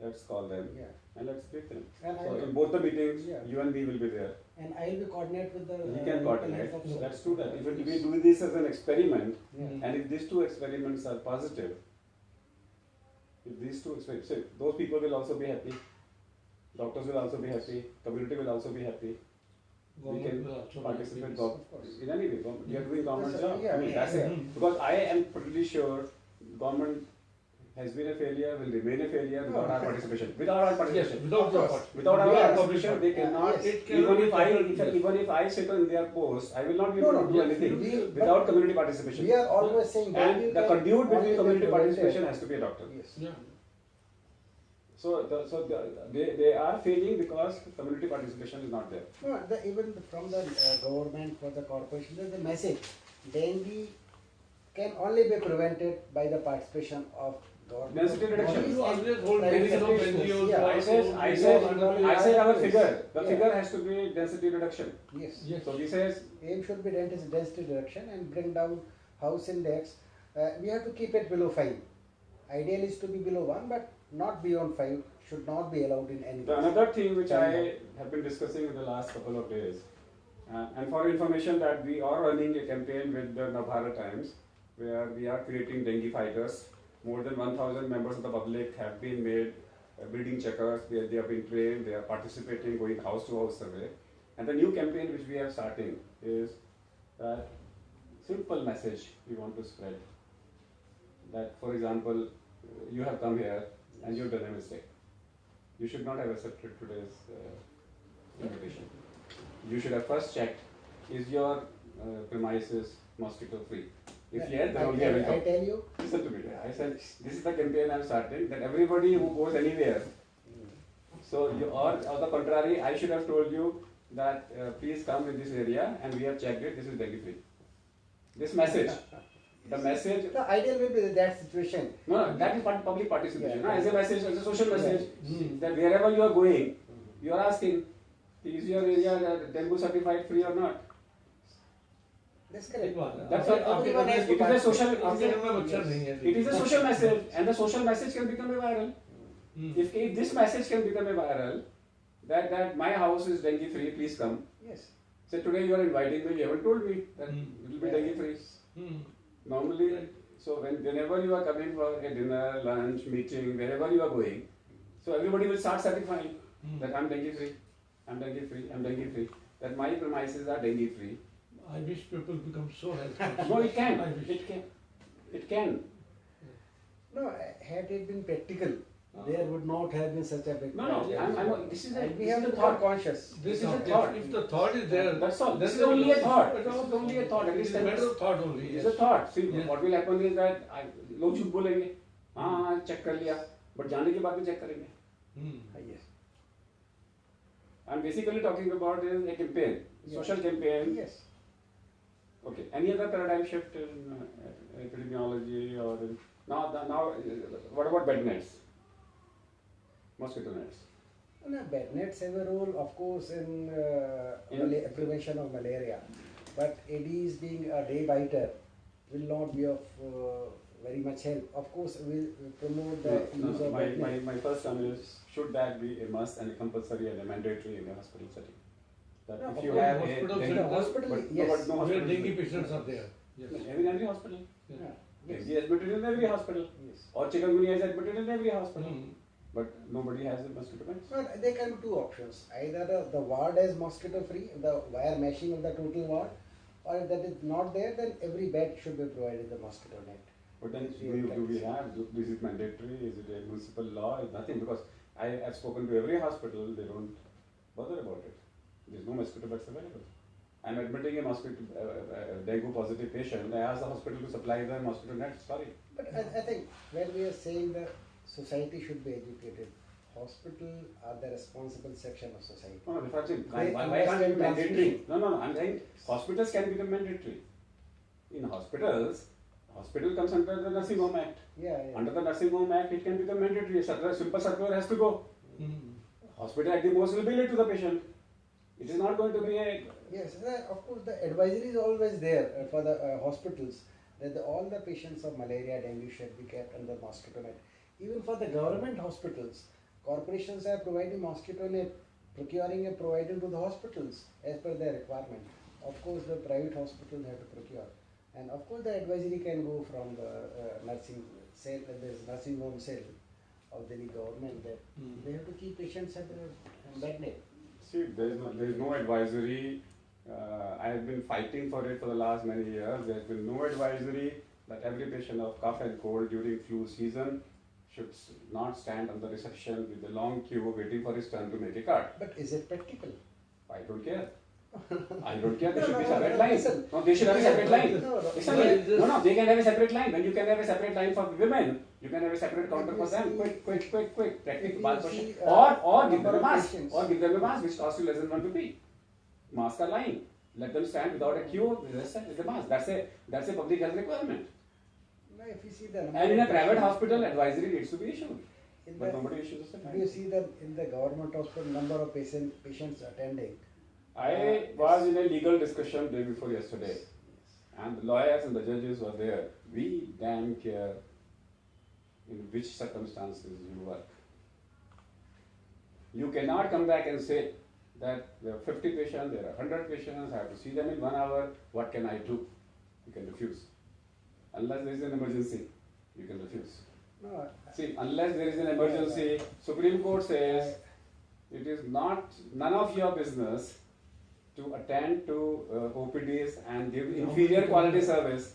Speaker 1: Let's call them
Speaker 3: Yeah.
Speaker 1: and let's brief them.
Speaker 3: And
Speaker 1: So
Speaker 3: I
Speaker 1: in both the meetings,
Speaker 3: Yeah.
Speaker 1: you and me will be there.
Speaker 3: and I will be coordinate with the.
Speaker 1: We can
Speaker 3: local
Speaker 1: coordinate.
Speaker 3: health officer.
Speaker 1: Let's do that. If we do this as an experiment,
Speaker 3: Yeah.
Speaker 1: and if these two experiments are positive, if these two experiments, so those people will also be happy. Doctors will also be happy. Community will also be happy. We
Speaker 2: Government
Speaker 1: can
Speaker 2: will also
Speaker 1: participate
Speaker 2: benefit.
Speaker 3: Of course.
Speaker 1: in any way. We are doing government
Speaker 3: Yes,
Speaker 1: job.
Speaker 3: yeah,
Speaker 1: I mean, that's
Speaker 3: yeah.
Speaker 1: it. Because I am pretty sure government has been a failure, will remain a failure without our participation. Without our
Speaker 2: Yes,
Speaker 1: participation.
Speaker 2: without
Speaker 3: Of
Speaker 2: the
Speaker 3: course.
Speaker 2: part.
Speaker 1: Without our
Speaker 2: Yeah,
Speaker 1: participation, they
Speaker 3: Yeah,
Speaker 1: cannot.
Speaker 3: yes.
Speaker 2: It cannot be covered.
Speaker 1: Even if I sit in their post, I will not be
Speaker 3: No,
Speaker 1: able
Speaker 3: no,
Speaker 1: to do
Speaker 3: yes,
Speaker 1: anything
Speaker 3: we-
Speaker 1: without community participation.
Speaker 3: We are always saying that
Speaker 1: And the conduit
Speaker 3: only
Speaker 1: between community
Speaker 3: be
Speaker 1: participation
Speaker 3: prevented.
Speaker 1: has to be a doctor.
Speaker 3: Yes.
Speaker 2: Yeah.
Speaker 1: They are failing because community participation is not there.
Speaker 3: No, even from the government, for the corporation, there's a message. Dengue can only be prevented by the participation of government.
Speaker 1: Density reduction.
Speaker 3: bodies
Speaker 2: You
Speaker 3: and
Speaker 2: always hold
Speaker 3: private
Speaker 2: medicine of
Speaker 3: practitioners.
Speaker 2: NGOs,
Speaker 3: Yeah.
Speaker 1: I said our figure. The
Speaker 3: Yeah.
Speaker 1: figure has to be density reduction.
Speaker 3: Yes.
Speaker 2: Yes.
Speaker 1: So we says
Speaker 3: Aim should be density reduction and bring down house index. We have to keep it below 5. Ideal is to be below 1, but not beyond 5. Should not be allowed in any.
Speaker 1: another thing which I have been discussing in the last couple of days, and for information that we are running a campaign with the Navbharat Times, where we are creating dengue fighters. More than 1,000 members of the public have been made breeding checkers. They have been trained. They are participating, going house to house survey. And the new campaign which we are starting is that simple message we want to spread. That, for example, you have come here and you've done a mistake. You should not have accepted today's invitation. You should have first checked, is your premises mosquito free? If yes, then only I will
Speaker 3: I
Speaker 1: come.
Speaker 3: tell you,
Speaker 1: Listen to me. I said, this is the campaign I'm starting, that everybody who goes anywhere, so you, or on the contrary, I should have told you that please come in this area and we have checked it, this is dengue free. This message, the message,
Speaker 3: the ideal will be that situation.
Speaker 1: no, that is public participation.
Speaker 3: Yeah.
Speaker 1: As a message, as a social message,
Speaker 2: Mm.
Speaker 1: that wherever you are going, you are asking, is your area dengue certified free or not?
Speaker 3: That's correct.
Speaker 1: That's
Speaker 2: After-
Speaker 1: what
Speaker 2: after
Speaker 3: everyone has
Speaker 2: that-
Speaker 3: to
Speaker 1: it is a social,
Speaker 2: after that में बच्चा नहीं है।
Speaker 1: it is a social message, and the social message can become a viral.
Speaker 2: Mm.
Speaker 1: If this message can become a viral, that my house is dengue free, please come.
Speaker 3: Yes.
Speaker 1: Say today you are inviting me, you haven't told me that
Speaker 2: Mm.
Speaker 1: it will be dengue free.
Speaker 2: Mm.
Speaker 1: Normally, so whenever you are coming for a dinner, lunch, meeting, wherever you are going, so everybody will start certifying
Speaker 2: Mm.
Speaker 1: that I'm dengue free, I'm dengue free, I'm dengue free. that my premises are dengue free.
Speaker 2: I wish people become so health conscious.
Speaker 1: No, it can.
Speaker 2: I wish.
Speaker 1: It can. It can.
Speaker 3: No, had it been practical, there would not have been such a big
Speaker 1: No, no.
Speaker 3: problem.
Speaker 1: This is a.
Speaker 3: And we
Speaker 1: This
Speaker 3: have
Speaker 1: is
Speaker 3: to
Speaker 1: a
Speaker 3: become
Speaker 1: thought.
Speaker 3: conscious.
Speaker 1: This is a
Speaker 2: if-
Speaker 1: thought.
Speaker 2: If the thought is there,
Speaker 1: That's all. This
Speaker 2: then
Speaker 1: is only a
Speaker 2: it
Speaker 1: thought.
Speaker 2: becomes-
Speaker 1: This is only a thought. At
Speaker 2: It
Speaker 1: least
Speaker 2: is a matter of thought only.
Speaker 1: It's
Speaker 2: Yes.
Speaker 1: a thought. See,
Speaker 2: Yes.
Speaker 1: what will happen is that लोग झूठ बोलेंगे. हाँ check कर लिया. But जाने के बाद भी चेक करेंगे.
Speaker 2: Hmm.
Speaker 3: Yes.
Speaker 1: I'm basically talking about is a campaign, social campaign.
Speaker 3: Yes.
Speaker 1: Okay. Any other paradigm shift in epidemiology or in, now what about bed nets? Mosquito nets.
Speaker 3: No, bed nets have a role, of course, in prevention of malaria. But Aedes being a day biter will not be of very much help. Of course, we'll promote the use of bed net.
Speaker 1: My first one is, should that be a must and a compulsory and a mandatory in a hospital setting? That
Speaker 3: No,
Speaker 1: if
Speaker 3: of
Speaker 1: you
Speaker 3: course,
Speaker 1: have
Speaker 2: hospital
Speaker 1: a
Speaker 2: setting,
Speaker 1: dengue,
Speaker 3: hospital,
Speaker 1: but
Speaker 3: yes.
Speaker 1: no, but no
Speaker 2: Where
Speaker 1: hospital.
Speaker 2: dengue patients are there. Yes.
Speaker 1: Every hospital.
Speaker 2: Yeah.
Speaker 3: Yes.
Speaker 1: Dengue is admitted in every hospital.
Speaker 3: Yes.
Speaker 1: Or chikungunya is admitted in every hospital.
Speaker 2: Hmm.
Speaker 1: But nobody has a mosquito nets.
Speaker 3: But there can be two options. Either the ward is mosquito free, the wire meshing of the total ward, or if that is not there, then every bed should be provided the mosquito net.
Speaker 1: But then
Speaker 3: If
Speaker 1: do
Speaker 3: you
Speaker 1: we
Speaker 3: practice.
Speaker 1: have, is it mandatory, is it a municipal law, it's nothing, because I have spoken to every hospital, they don't bother about it. There's no mosquito beds available. I'm admitting a mosquito, dengue positive patient, I ask the hospital to supply the mosquito nets, sorry.
Speaker 3: But I think when we are saying the society should be educated, hospital are the responsible section of society.
Speaker 1: No, if I'm saying,
Speaker 3: They
Speaker 1: why can't it be
Speaker 3: understand
Speaker 1: mandatory?
Speaker 3: transmission.
Speaker 1: No, I'm saying hospitals can become mandatory. In hospitals, hospital comes under the Nursing Home Act.
Speaker 3: Yeah, yeah.
Speaker 1: Under the Nursing Home Act, it can become mandatory. A simple circular has to go.
Speaker 2: Hmm.
Speaker 1: Hospital at the most will bill it to the patient. It is not going to be a.
Speaker 3: Yes, of course, the advisory is always there for the hospitals that all the patients of malaria, dengue should be kept under mosquito net. Even for the government hospitals, corporations are providing mosquito net, procuring and providing to the hospitals as per their requirement. Of course, the private hospitals have to procure. And of course, the advisory can go from the nursing cell, there's nursing home cell of the government that they have to keep patients at the bed net.
Speaker 1: See, there is no advisory. I have been fighting for it for the last many years. There has been no advisory that every patient of cough and cold during flu season should not stand on the reception with a long queue waiting for his turn to make a card.
Speaker 3: But is it practical?
Speaker 1: I don't care. I don't care. There
Speaker 3: No,
Speaker 1: should be
Speaker 3: no,
Speaker 1: separate
Speaker 3: no,
Speaker 1: lines.
Speaker 3: listen.
Speaker 1: No, they should have a separate line.
Speaker 3: No, no.
Speaker 1: Listen,
Speaker 2: No,
Speaker 1: no, they can have a separate line. When you can have a separate line for women, you can have a separate counter for them.
Speaker 3: If
Speaker 1: Quick.
Speaker 3: If
Speaker 1: Practical
Speaker 3: you
Speaker 1: baat
Speaker 3: see,
Speaker 1: question. Or give
Speaker 3: number
Speaker 1: them a
Speaker 3: of
Speaker 1: mask.
Speaker 3: patients.
Speaker 1: Or give them a mask which costs you less than 1 rupee. Mask are lying. Let them stand without a queue. That's the mask. That's a public health requirement.
Speaker 3: No, if you see the number
Speaker 1: And in a
Speaker 3: of
Speaker 1: private
Speaker 3: patients-
Speaker 1: hospital, advisory needs to be issued.
Speaker 3: in
Speaker 1: But
Speaker 3: the-
Speaker 1: nobody issues the
Speaker 3: If you see that in the government hospital, number of patients attending.
Speaker 1: I was in a legal discussion day before yesterday, and the lawyers and the judges were there. We damn care in which circumstances you work. You cannot come back and say that there are 50 patients, there are 100 patients, I have to see them in 1 hour, what can I do? You can refuse. Unless there is an emergency, you can refuse.
Speaker 3: No,
Speaker 1: See, unless there is an emergency, Supreme Court says it is none of your business to attend to OPDs and give inferior quality service.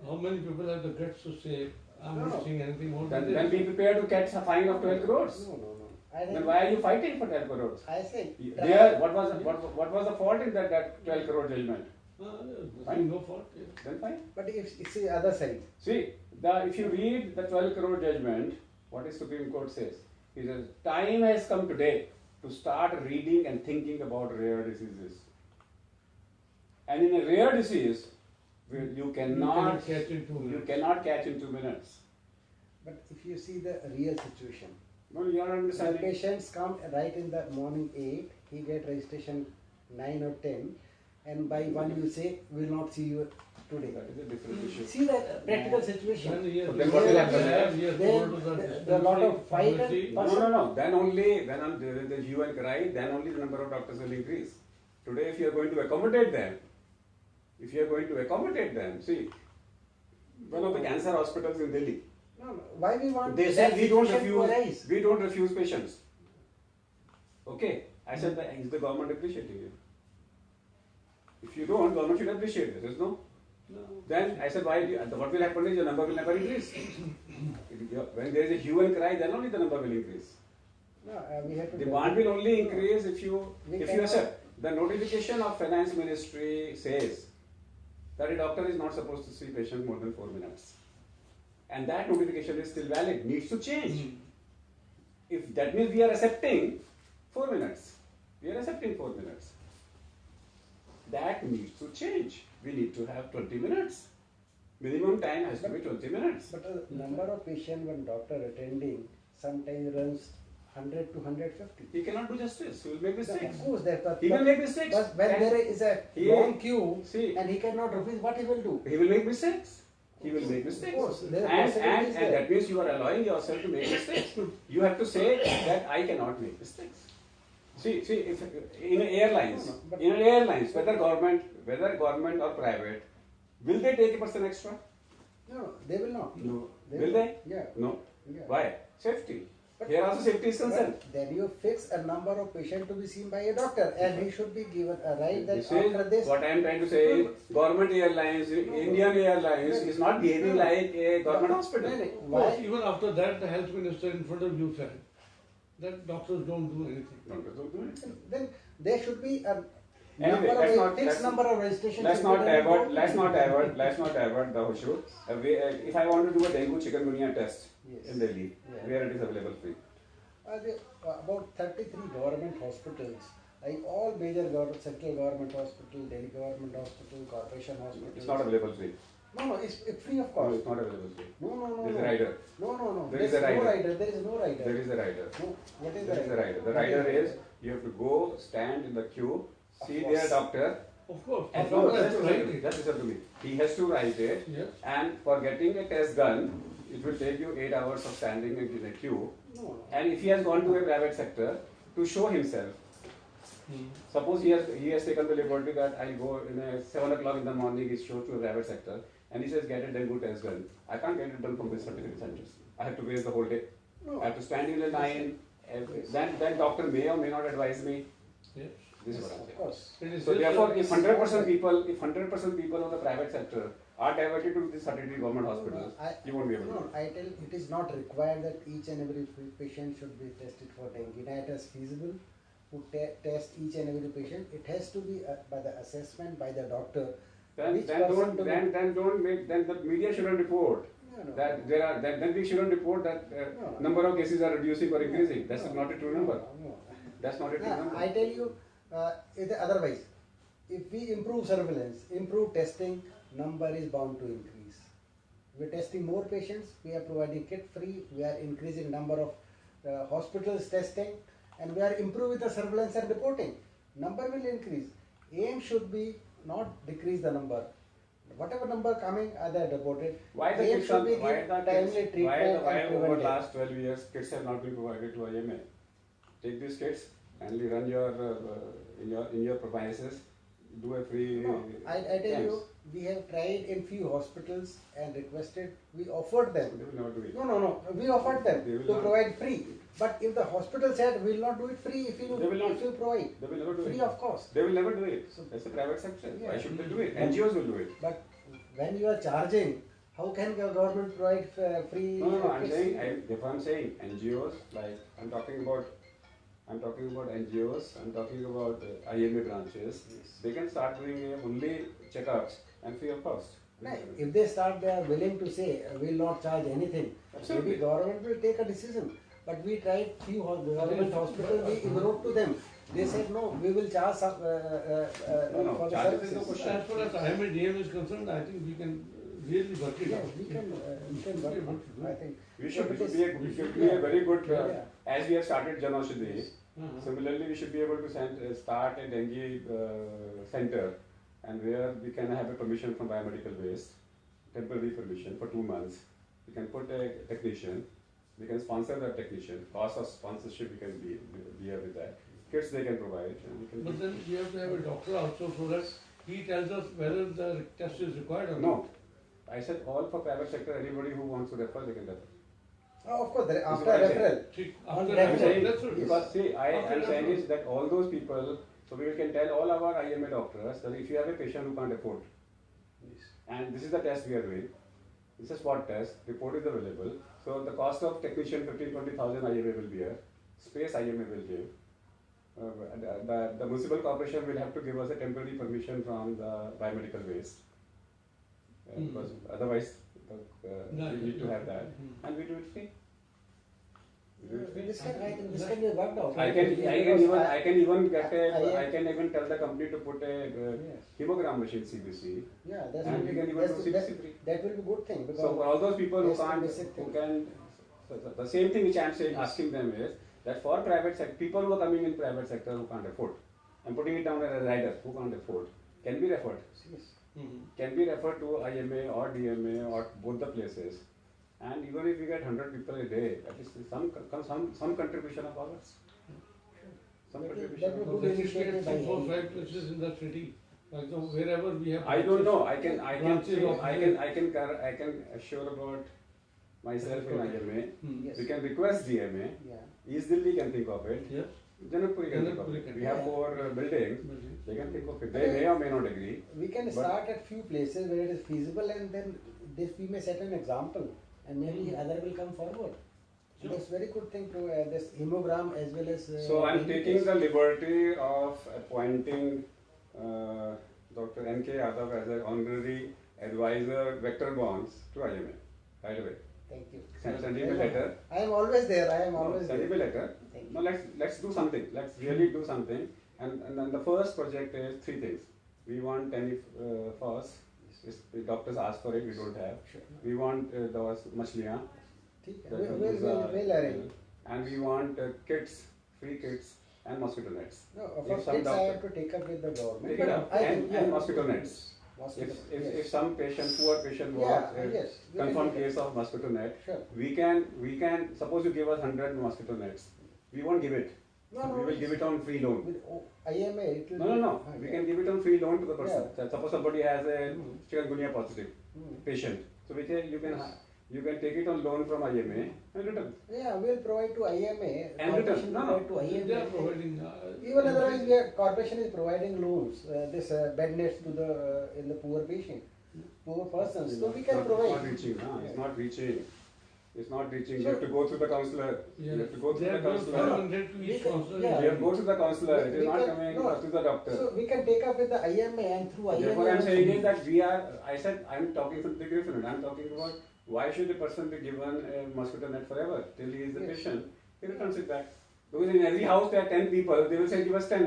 Speaker 2: How many people have the guts to say, I'm
Speaker 3: No.
Speaker 2: not seeing anything more than
Speaker 1: Then be
Speaker 2: this?
Speaker 1: prepared to catch a fine of 12 crores.
Speaker 3: no. I
Speaker 1: Then
Speaker 3: think,
Speaker 1: why are you fighting for 12 crores?
Speaker 3: I think.
Speaker 1: There, what was the fault in that 12 crore judgment?
Speaker 2: There's
Speaker 1: Fine.
Speaker 2: no fault. Yeah.
Speaker 1: Then fine.
Speaker 3: But if it's the other side,
Speaker 1: See, if you read the 12 crore judgment, what is Supreme Court says? It says, time has come today to start reading and thinking about rare diseases. And in a rare disease, you cannot
Speaker 2: catch in 2 minutes.
Speaker 1: You cannot catch in 2 minutes.
Speaker 3: but if you see the real situation,
Speaker 1: No, you are not
Speaker 3: the
Speaker 1: understanding.
Speaker 3: patients come right in the morning 8, he get registration 9 or 10, and by 1 you say, we will not see you today.
Speaker 1: That is a different issue.
Speaker 3: See the practical situation.
Speaker 2: Then he has
Speaker 1: Then what will happen?
Speaker 2: he has
Speaker 3: Then
Speaker 2: told to the
Speaker 3: there are a lot of fight and
Speaker 2: pharmacy,
Speaker 3: fuss.
Speaker 1: No. Then only when the hue and cry, then only the number of doctors will increase. Today, if you are going to accommodate them, see, one of the cancer hospitals in Delhi,
Speaker 3: No, why we want
Speaker 1: they
Speaker 3: that
Speaker 1: said we don't
Speaker 3: situation to arise?
Speaker 1: refuse patients. Okay, I said, is the government appreciating you? If you don't, government should appreciate this. There's no. Then I said, why? What will happen is your number will never increase. When there is a hue and cry, then only the number will increase.
Speaker 3: No, we have to.
Speaker 1: Demand will only increase if you
Speaker 3: We
Speaker 1: if you
Speaker 3: cannot-
Speaker 1: accept. The notification of Finance Ministry says that a doctor is not supposed to see patient more than 4 minutes, and that notification is still valid. Needs to change. If that means we are accepting 4 minutes, we are accepting 4 minutes. That needs to change. We need to have 20 minutes. Minimum time has to be 20 minutes.
Speaker 3: But the number of patients one doctor attending sometimes runs 100 to 150.
Speaker 1: He cannot do justice. He will make mistakes.
Speaker 3: Of course, that.
Speaker 1: He will make mistakes.
Speaker 3: But when
Speaker 1: And
Speaker 3: there is a
Speaker 1: he-
Speaker 3: long queue
Speaker 1: see-
Speaker 3: and he cannot refuse, what he will do?
Speaker 1: He will make mistakes. He will make mistakes.
Speaker 3: Of course, there are
Speaker 1: and
Speaker 3: possibilities there.
Speaker 1: that means you are allowing yourself to make mistakes. You have to say that I cannot make mistakes. See, if in airlines,
Speaker 3: No, but-
Speaker 1: whether government or private, will they take a person extra?
Speaker 3: No, they will not.
Speaker 1: No.
Speaker 3: They
Speaker 1: Will
Speaker 3: will
Speaker 1: they?
Speaker 3: not. Yeah.
Speaker 1: No.
Speaker 3: Yeah.
Speaker 1: Why? Safety.
Speaker 3: But-
Speaker 1: Here also safety is concerned.
Speaker 3: But then you fix a number of patients to be seen by a doctor, and he should be given a right that
Speaker 1: This
Speaker 3: after
Speaker 1: is
Speaker 3: this.
Speaker 1: what I am trying to say is government airlines, Indian Airlines is not behaving like a government hospital.
Speaker 3: No, no.
Speaker 2: Of course,
Speaker 3: Why?
Speaker 2: even after that, the health minister in front of you said that doctors don't do anything.
Speaker 1: Don't do it.
Speaker 3: Then there should be a
Speaker 1: Anyway,
Speaker 3: number
Speaker 1: let's
Speaker 3: of
Speaker 1: not-
Speaker 3: fixed
Speaker 1: let's-
Speaker 3: number of registrations.
Speaker 1: Let's
Speaker 3: should
Speaker 1: not
Speaker 3: be done in
Speaker 1: divert.
Speaker 3: both.
Speaker 1: Let's not divert the issue. If I want to do a dengue chikungunya test
Speaker 3: Yes.
Speaker 1: in Delhi,
Speaker 3: Yeah.
Speaker 1: where it is available free.
Speaker 3: About 33 government hospitals, like all major central government hospital, Delhi government hospital, corporation hospitals.
Speaker 1: It's not available free.
Speaker 3: No, it's free of
Speaker 1: No,
Speaker 3: cost.
Speaker 1: it's not available free.
Speaker 3: No.
Speaker 1: There is a rider.
Speaker 3: No.
Speaker 1: There is
Speaker 3: There's
Speaker 1: a
Speaker 3: no
Speaker 1: rider.
Speaker 3: rider. There is no rider.
Speaker 1: There is a rider.
Speaker 3: No. What is
Speaker 1: There
Speaker 3: the
Speaker 1: is a
Speaker 3: rider?
Speaker 1: rider. The rider is you have to go stand in the queue, see
Speaker 3: course.
Speaker 1: their doctor,
Speaker 2: Of course.
Speaker 1: and
Speaker 2: No,
Speaker 1: just
Speaker 2: that's right.
Speaker 1: listen to me. He has to write it,
Speaker 2: Yes.
Speaker 1: and for getting a test done, it will take you 8 hours of standing in a queue.
Speaker 3: No.
Speaker 1: And if he has gone to a private sector to show himself, suppose he has taken the liberty that I go in a 7 o'clock in the morning, he shows to a private sector, and he says get a dengue test done. I can't get it done from this certificate centers. I have to waste the whole day.
Speaker 3: No.
Speaker 1: I have to stand in a line. Then doctor may or may not advise me.
Speaker 2: Yes.
Speaker 1: This is
Speaker 3: Yes,
Speaker 1: what I'm
Speaker 3: of
Speaker 1: saying.
Speaker 3: course.
Speaker 2: It is
Speaker 1: So
Speaker 2: just
Speaker 1: therefore,
Speaker 2: a-
Speaker 1: if 100% people of the private sector are diverted to the certificate government hospitals, you won't be able to.
Speaker 3: No, I tell it is not required that each and every patient should be tested for dengue. It is feasible to test each and every patient. It has to be by the assessment by the doctor.
Speaker 1: Then
Speaker 3: Which
Speaker 1: then
Speaker 3: person
Speaker 1: don't
Speaker 3: to be-
Speaker 1: then don't make then the media shouldn't report
Speaker 3: No.
Speaker 1: that there are then we shouldn't report that
Speaker 3: No.
Speaker 1: number of cases are reducing or increasing. That's
Speaker 3: No.
Speaker 1: not a true number.
Speaker 3: No.
Speaker 1: That's not a true
Speaker 3: No,
Speaker 1: number.
Speaker 3: I tell you, otherwise, if we improve surveillance, improve testing, number is bound to increase. We are testing more patients, we are providing kit free, we are increasing number of hospitals testing, and we are improving the surveillance and reporting. Number will increase. Aim should be not decrease the number. Whatever number coming, they are reported.
Speaker 1: Why the
Speaker 3: Aim
Speaker 1: kids
Speaker 3: should
Speaker 1: are
Speaker 3: be
Speaker 1: why
Speaker 3: give
Speaker 1: the
Speaker 3: timely
Speaker 1: kids,
Speaker 3: treatment
Speaker 1: why
Speaker 3: and
Speaker 1: over
Speaker 3: preventive.
Speaker 1: last 12 years kids have not been provided to IMA? Take these kids and you run your in your premises, do a free.
Speaker 3: No, I tell you, we have tried in few hospitals and requested, we offered them.
Speaker 1: They will never do it.
Speaker 3: No, we offered them
Speaker 1: They will
Speaker 3: to
Speaker 1: not.
Speaker 3: provide free. But if the hospital said we will not do it free if you
Speaker 1: They will not.
Speaker 3: if you provide
Speaker 1: They will never do
Speaker 3: free
Speaker 1: it.
Speaker 3: of cost.
Speaker 1: They will never do it.
Speaker 3: So-
Speaker 1: That's a private sector. Why
Speaker 3: Yeah.
Speaker 1: should they do it? NGOs will do it.
Speaker 3: But when you are charging, how can the government provide free?
Speaker 1: No, I'm
Speaker 3: kits?
Speaker 1: saying, if I'm saying NGOs, like I'm talking about NGOs, I'm talking about IMA branches,
Speaker 3: Yes.
Speaker 1: they can start doing only checkups and free of cost.
Speaker 3: No, if they start, they are willing to say we will not charge anything.
Speaker 1: Absolutely.
Speaker 3: Maybe government will take a decision. But we tried few government hospitals, we wrote to them. They said no, we will charge some,
Speaker 1: No,
Speaker 3: for the
Speaker 1: charges is
Speaker 3: services.
Speaker 1: no question.
Speaker 2: As far as IMA-DM is concerned, I think we can really work it
Speaker 3: Yes,
Speaker 2: out.
Speaker 3: we can work on it, I think.
Speaker 1: We should
Speaker 3: Because-
Speaker 1: be a very good,
Speaker 3: Yeah.
Speaker 1: as we have started Jan Aushadhi,
Speaker 2: Uh-huh.
Speaker 1: similarly we should be able to start a dengue center and where we can have a permission from biomedical waste, temporary permission for 2 months. We can put a technician, we can sponsor that technician, cost of sponsorship we can bear with that. Kits they can provide and we can.
Speaker 2: But then we have to have a doctor also so that he tells us whether the test is required or not.
Speaker 1: No, I said all for private sector, anybody who wants to refer, they can refer.
Speaker 3: Oh, of course, after
Speaker 1: what I'm saying.
Speaker 3: referral.
Speaker 2: See,
Speaker 3: On
Speaker 2: after
Speaker 3: referral.
Speaker 1: I'm saying,
Speaker 2: that's what.
Speaker 1: because see,
Speaker 2: After
Speaker 1: I'm saying
Speaker 2: referral.
Speaker 1: is that all those people, So we can tell all our IMA doctors that if you have a patient who can't afford, and this is the test we are doing, it's a spot test, report is available. So the cost of technician 15-20,000 IMA will be here, space IMA will give. The municipal corporation will have to give us a temporary permission from the biomedical waste. Because otherwise we need to have that, and we do it free.
Speaker 3: This can be worked out.
Speaker 1: I can even tell the company to put a hemogram machine CBC.
Speaker 3: Yeah, that's
Speaker 1: And we can even do CBC free.
Speaker 3: that will be a good thing. Because
Speaker 1: So for all those people who
Speaker 3: Yes,
Speaker 1: can't,
Speaker 3: basic
Speaker 1: who
Speaker 3: thing.
Speaker 1: can, the same thing which I am saying, asking them is that for private sector, people who are coming in private sector who can't afford, I'm putting it down as a rider who can't afford, can be referred.
Speaker 3: Yes.
Speaker 1: Can be referred to IMA or DMA or both the places. And even if we get 100 people a day, at least some contribution of ours. Some
Speaker 3: That will-
Speaker 1: contribution.
Speaker 3: that
Speaker 1: of
Speaker 3: will
Speaker 1: ours.
Speaker 3: good
Speaker 2: That is
Speaker 3: initiative
Speaker 2: create
Speaker 3: by
Speaker 2: 3, 4,
Speaker 3: any-
Speaker 2: 5 places in the city. Like wherever we have.
Speaker 1: I don't know. I can assure about myself in IMA.
Speaker 3: Yes.
Speaker 1: We can request DMA.
Speaker 3: Yeah.
Speaker 1: East Delhi can think of it.
Speaker 2: Yes.
Speaker 1: Janakpuri can think of
Speaker 2: Janakpuri
Speaker 1: it.
Speaker 2: can.
Speaker 1: We have
Speaker 3: Yeah.
Speaker 1: 4 buildings.
Speaker 2: Building.
Speaker 1: They can think of it. They may or may not agree.
Speaker 3: We can
Speaker 1: But-
Speaker 3: start at few places where it is feasible, and then this we may set an example, and maybe other will come forward. So that's very good thing to this hemogram as well as.
Speaker 1: So I'm
Speaker 3: daily
Speaker 1: taking
Speaker 3: test.
Speaker 1: the liberty of appointing Dr. N.K. Yadav as an honorary advisor vector bonds to IMA. Right away.
Speaker 3: Thank you.
Speaker 1: Send him a letter.
Speaker 3: I am always there. I am
Speaker 1: No,
Speaker 3: always
Speaker 1: send
Speaker 3: there.
Speaker 1: him a letter.
Speaker 3: Thank you.
Speaker 1: No, let's do something. Let's really do something. And then the first project is 3 things. We want first. If doctors ask for it, we don't have.
Speaker 3: Sure.
Speaker 1: We want those machliyan.
Speaker 3: ठीक है.
Speaker 1: that
Speaker 3: We'll arrange.
Speaker 1: and we want kits, free kits and mosquito nets.
Speaker 3: No,
Speaker 1: If
Speaker 3: for
Speaker 1: some
Speaker 3: kids I
Speaker 1: doctor-
Speaker 3: have to take up with the government.
Speaker 1: Take it
Speaker 3: but
Speaker 1: up.
Speaker 3: I
Speaker 1: And,
Speaker 3: think,
Speaker 1: and mosquito nets.
Speaker 3: Mosquito,
Speaker 1: If
Speaker 3: yes.
Speaker 1: some patient, poor patient
Speaker 3: Yeah,
Speaker 1: wants a
Speaker 3: yes, we can
Speaker 1: confirmed
Speaker 3: take it.
Speaker 1: case of mosquito net,
Speaker 3: Sure.
Speaker 1: we can suppose you give us 100 mosquito nets, we won't give it.
Speaker 3: No, no,
Speaker 1: we will give it on free loan.
Speaker 3: With IMA, it will
Speaker 1: No,
Speaker 3: be.
Speaker 1: we can give it on free loan to the person.
Speaker 3: Yeah.
Speaker 1: Suppose somebody has a
Speaker 3: Mhm.
Speaker 1: chikungunya positive
Speaker 3: Hmm.
Speaker 1: patient, so you can take it on loan from IMA and return.
Speaker 3: Yeah, we'll provide to IMA.
Speaker 1: And
Speaker 3: Corporation
Speaker 1: return. No,
Speaker 3: provide to
Speaker 2: They are
Speaker 3: IMA.
Speaker 2: providing.
Speaker 3: Even otherwise, we are, corporation is providing loans, this bed nets to the in the poor patient, poor persons. So we can
Speaker 1: It's
Speaker 3: provide.
Speaker 1: not reaching. No, it's not reaching. It's not reaching. You
Speaker 3: So-
Speaker 1: have to go through the counselor. You have to go
Speaker 2: They
Speaker 1: through the
Speaker 2: have given
Speaker 1: counselor.
Speaker 2: 500 to
Speaker 3: We
Speaker 2: each
Speaker 3: can-
Speaker 2: counselor.
Speaker 3: yeah.
Speaker 1: You have to go to the counselor. It is
Speaker 3: We
Speaker 1: not
Speaker 3: can-
Speaker 1: coming
Speaker 3: no.
Speaker 1: to the doctor.
Speaker 3: So we can take up with the IMA and through IMA.
Speaker 1: Therefore, I'm
Speaker 3: also.
Speaker 1: saying is that we are. I said I'm talking something different. I'm talking about why should a person be given a mosquito net forever till he is the
Speaker 3: Yes.
Speaker 1: patient? He returns it back. Because in every house there are 10 people. They will say give us 10.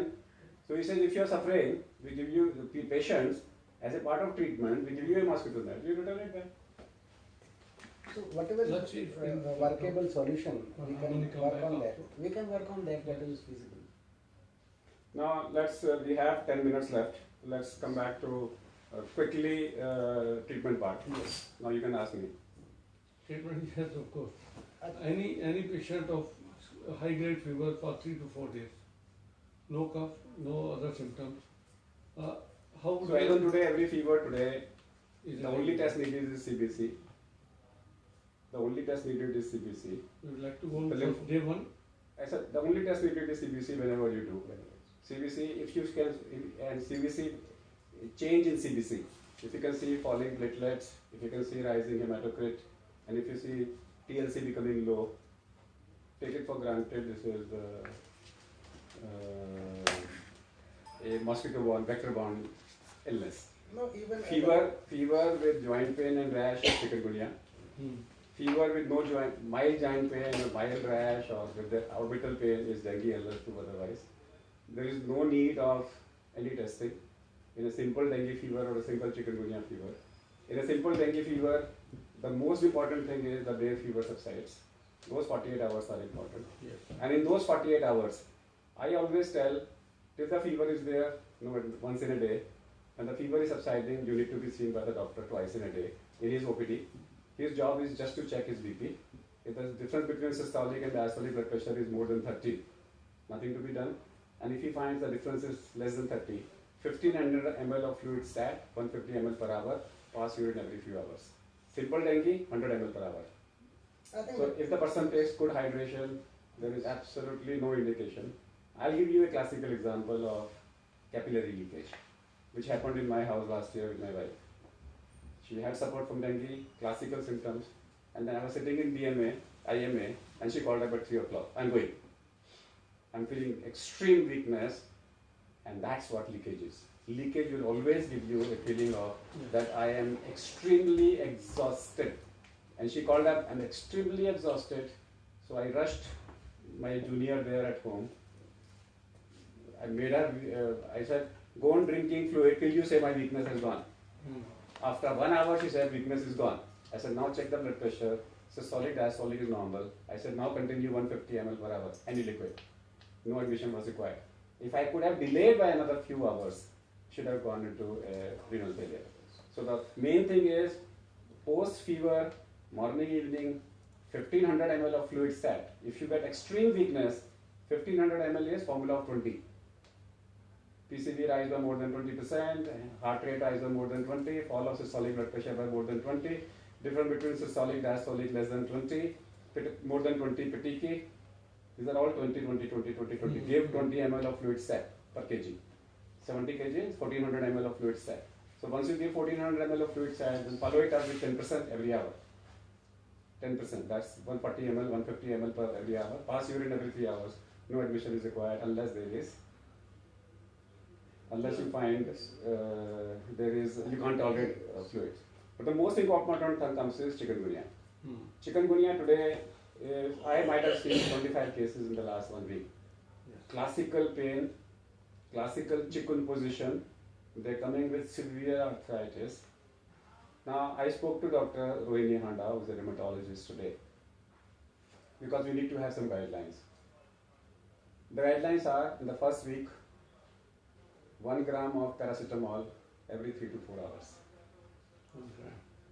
Speaker 1: So he says if you are suffering, we give you the patients as a part of treatment. We give you a mosquito net. You return it back.
Speaker 3: So whatever is
Speaker 2: Let's see if we-
Speaker 3: workable solution, we
Speaker 2: How
Speaker 3: can
Speaker 2: many come
Speaker 3: work
Speaker 2: back
Speaker 3: on
Speaker 2: after?
Speaker 3: that. We can work on that. That is feasible.
Speaker 1: Now let's. We have 10 minutes left. Let's come back to quickly treatment part.
Speaker 3: Yes.
Speaker 1: Now you can ask me.
Speaker 2: Treatment, yes, of course.
Speaker 3: I-
Speaker 2: Any patient of high grade fever for 3 to 4 days, no cough, no other symptoms. How would
Speaker 1: So as on today, every fever today,
Speaker 2: is
Speaker 1: the only test needed is CBC. The only test needed is CBC.
Speaker 2: We would like to go on
Speaker 1: The
Speaker 2: for
Speaker 1: lymph-
Speaker 2: day 1.
Speaker 1: I said the only test needed is CBC whenever you do. CBC, if you can, and CBC, change in CBC. If you can see falling platelets, if you can see rising hematocrit, and if you see TLC becoming low, take it for granted this is a mosquito-borne, vector-borne illness.
Speaker 3: No, even
Speaker 1: Fever with joint pain and rash is chikungunya. Fever with no joint, mild joint pain or mild rash or with the orbital pain is dengue LS2 otherwise. There is no need of any testing in a simple dengue fever or a simple chikungunya fever. In a simple dengue fever, the most important thing is the day fever subsides. Those 48 hours are important.
Speaker 2: Yes.
Speaker 1: And in those 48 hours, I always tell, if the fever is there, once in a day, and the fever is subsiding, you need to be seen by the doctor twice in a day in his OPD. His job is just to check his BP. If the difference between systolic and diastolic blood pressure is more than 30, nothing to be done. And if he finds the difference is less than 30, 1500 ml of fluid stat, 150 ml per hour, pass urine every few hours. Simple dengue, 100 ml per hour.
Speaker 3: I think
Speaker 1: So if the person takes good hydration, there is absolutely no indication. I'll give you a classical example of capillary leakage, which happened in my house last year with my wife. She had suffered from dengue, classical symptoms, and then I was sitting in DMA, IMA, and she called up at 3 o'clock. I'm going. I'm feeling extreme weakness, and that's what leakage is. Leakage will always give you a feeling of that I am extremely exhausted. And she called up, I'm extremely exhausted. So I rushed my junior there at home. I made her, I said, go on drinking fluid till you say my weakness has gone. After 1 hour, she said, weakness is gone. I said, now check the blood pressure. Systolic, diastolic is normal. I said, now continue 150 ml per hour, any liquid. No admission was required. If I could have delayed by another few hours, should have gone into renal failure. So the main thing is, post fever, morning, evening, 1500 ml of fluid sat. If you get extreme weakness, 1500 ml is formula of 20. PCV rise by more than 20%, heart rate rise by more than 20, fall of systolic blood pressure by more than 20, difference between systolic, diastolic less than 20, more than 20 petechiae. These are all 20, 20, 20, 20, 20. Give 20 ml of fluid sat per kg. 70 kg is 1400 ml of fluid sat. So once you give 1400 ml of fluid sat, then follow it up with 10% every hour. 10%, that's 140 ml, 150 ml per every hour. Pass urine every 3 hours. No admission is required unless you find you can't tolerate fluids. But the most important thing comes is chikungunya. Chikungunya today, I might have seen 25 cases in the last 1 week. Classical pain, classical chikun position, they're coming with severe arthritis. Now, I spoke to Dr. Rohini Handa, who's a rheumatologist today, because we need to have some guidelines. The guidelines are, in the first week, 1 gram of paracetamol every 3 to 4 hours.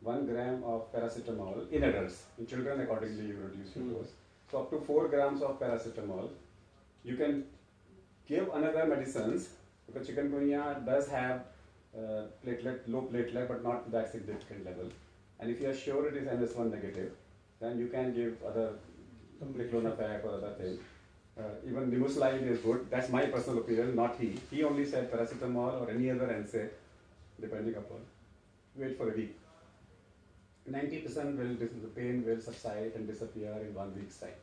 Speaker 1: 1 gram of paracetamol in adults. In children, accordingly, you reduce your dose. So, up to 4 grams of paracetamol. You can give another medicines, because chikungunya does have low platelet, but not to that significant level. And if you are sure it is NS1 negative, then you can give other Clonophac or other things. Even Nimesulide is good. That's my personal opinion, not he. He only said paracetamol or any other NSAID, depending upon. Wait for a week. 90% the pain will subside and disappear in 1 week's time.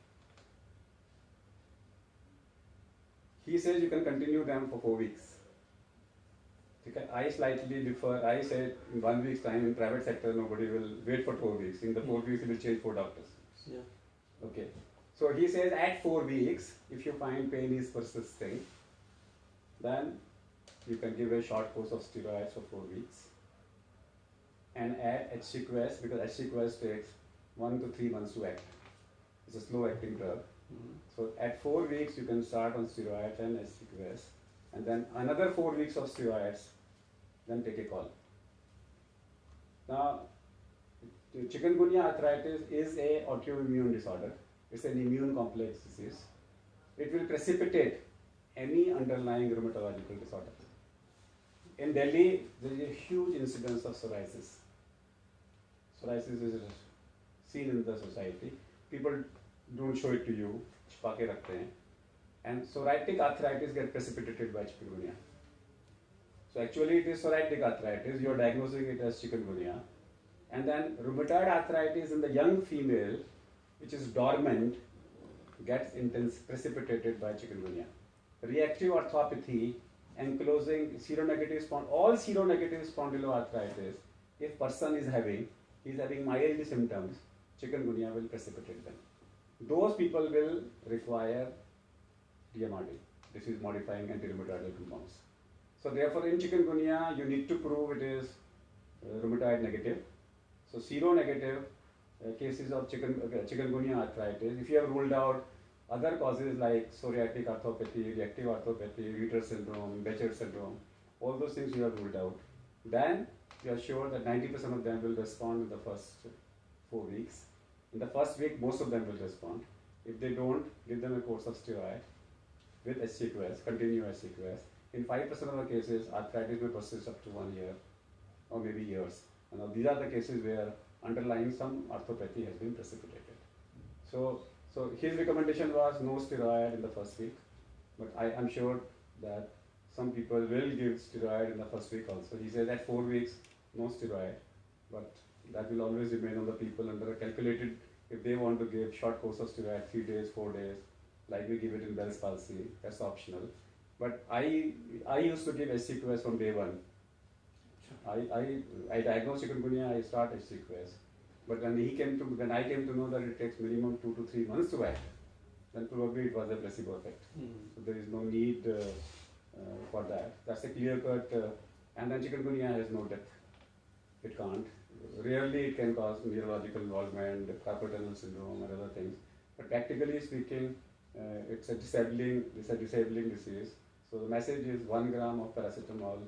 Speaker 1: He says you can continue them for 4 weeks. I slightly differ. I said in 1 week's time in private sector nobody will wait for 4 weeks. In the 4 weeks he will change 4 doctors.
Speaker 2: Yeah.
Speaker 1: Okay. So he says at 4 weeks, if you find pain is persisting, then you can give a short course of steroids for 4 weeks and add HCQS, because HCQS takes 1 to 3 months to act. It's a slow acting drug. So at 4 weeks you can start on steroids and HCQS, and then another 4 weeks of steroids, then take a call. Now, chikungunya arthritis is a autoimmune disorder. It's an immune complex disease. It will precipitate any underlying rheumatological disorder. In Delhi, there is a huge incidence of psoriasis. Psoriasis is seen in the society. People don't show it to you, छिपा के रखते हैं. And psoriatic arthritis gets precipitated by chikungunya. So actually it is psoriatic arthritis, you are diagnosing it as chikungunya. And then rheumatoid arthritis in the young female, which is dormant, gets precipitated by chikungunya. Reactive arthropathy, ankylosing seronegative all seronegative spondyloarthritis, if person is having mild symptoms, chikungunya will precipitate them. Those people will require DMRD, disease modifying anti-rheumatoidal compounds. So therefore in chikungunya you need to prove it is rheumatoid negative. So seronegative cases of chikungunya arthritis, if you have ruled out other causes like psoriatic arthropathy, reactive arthropathy, Ritter syndrome, Becher syndrome, all those things you have ruled out, then you are sure that 90% of them will respond in the first 4 weeks. In the first week, most of them will respond. If they don't, give them a course of steroid with HCQS, continue HCQS. In 5% of the cases, arthritis may persist up to 1 year or maybe years. And now these are the cases where underlying some arthropathy has been precipitated. So his recommendation was no steroid in the first week, but I am sure that some people will give steroid in the first week also. He says at 4 weeks, no steroid, but that will always remain on the people under a calculated, if they want to give short course of steroid, 3 days, 4 days, like we give it in Bell's palsy, that's optional. But I used to give HCQS from day one. I diagnosed chikungunya, I start HCQS. But when I came to know that it takes minimum 2 to 3 months to act, then probably it was a placebo effect. So there is no need for that. That's a clear cut. And then chikungunya has no depth. It can't. Rarely it can cause neurological involvement, carpal tunnel syndrome, and other things. But practically speaking, it's a disabling disease. So the message is 1 gram of paracetamol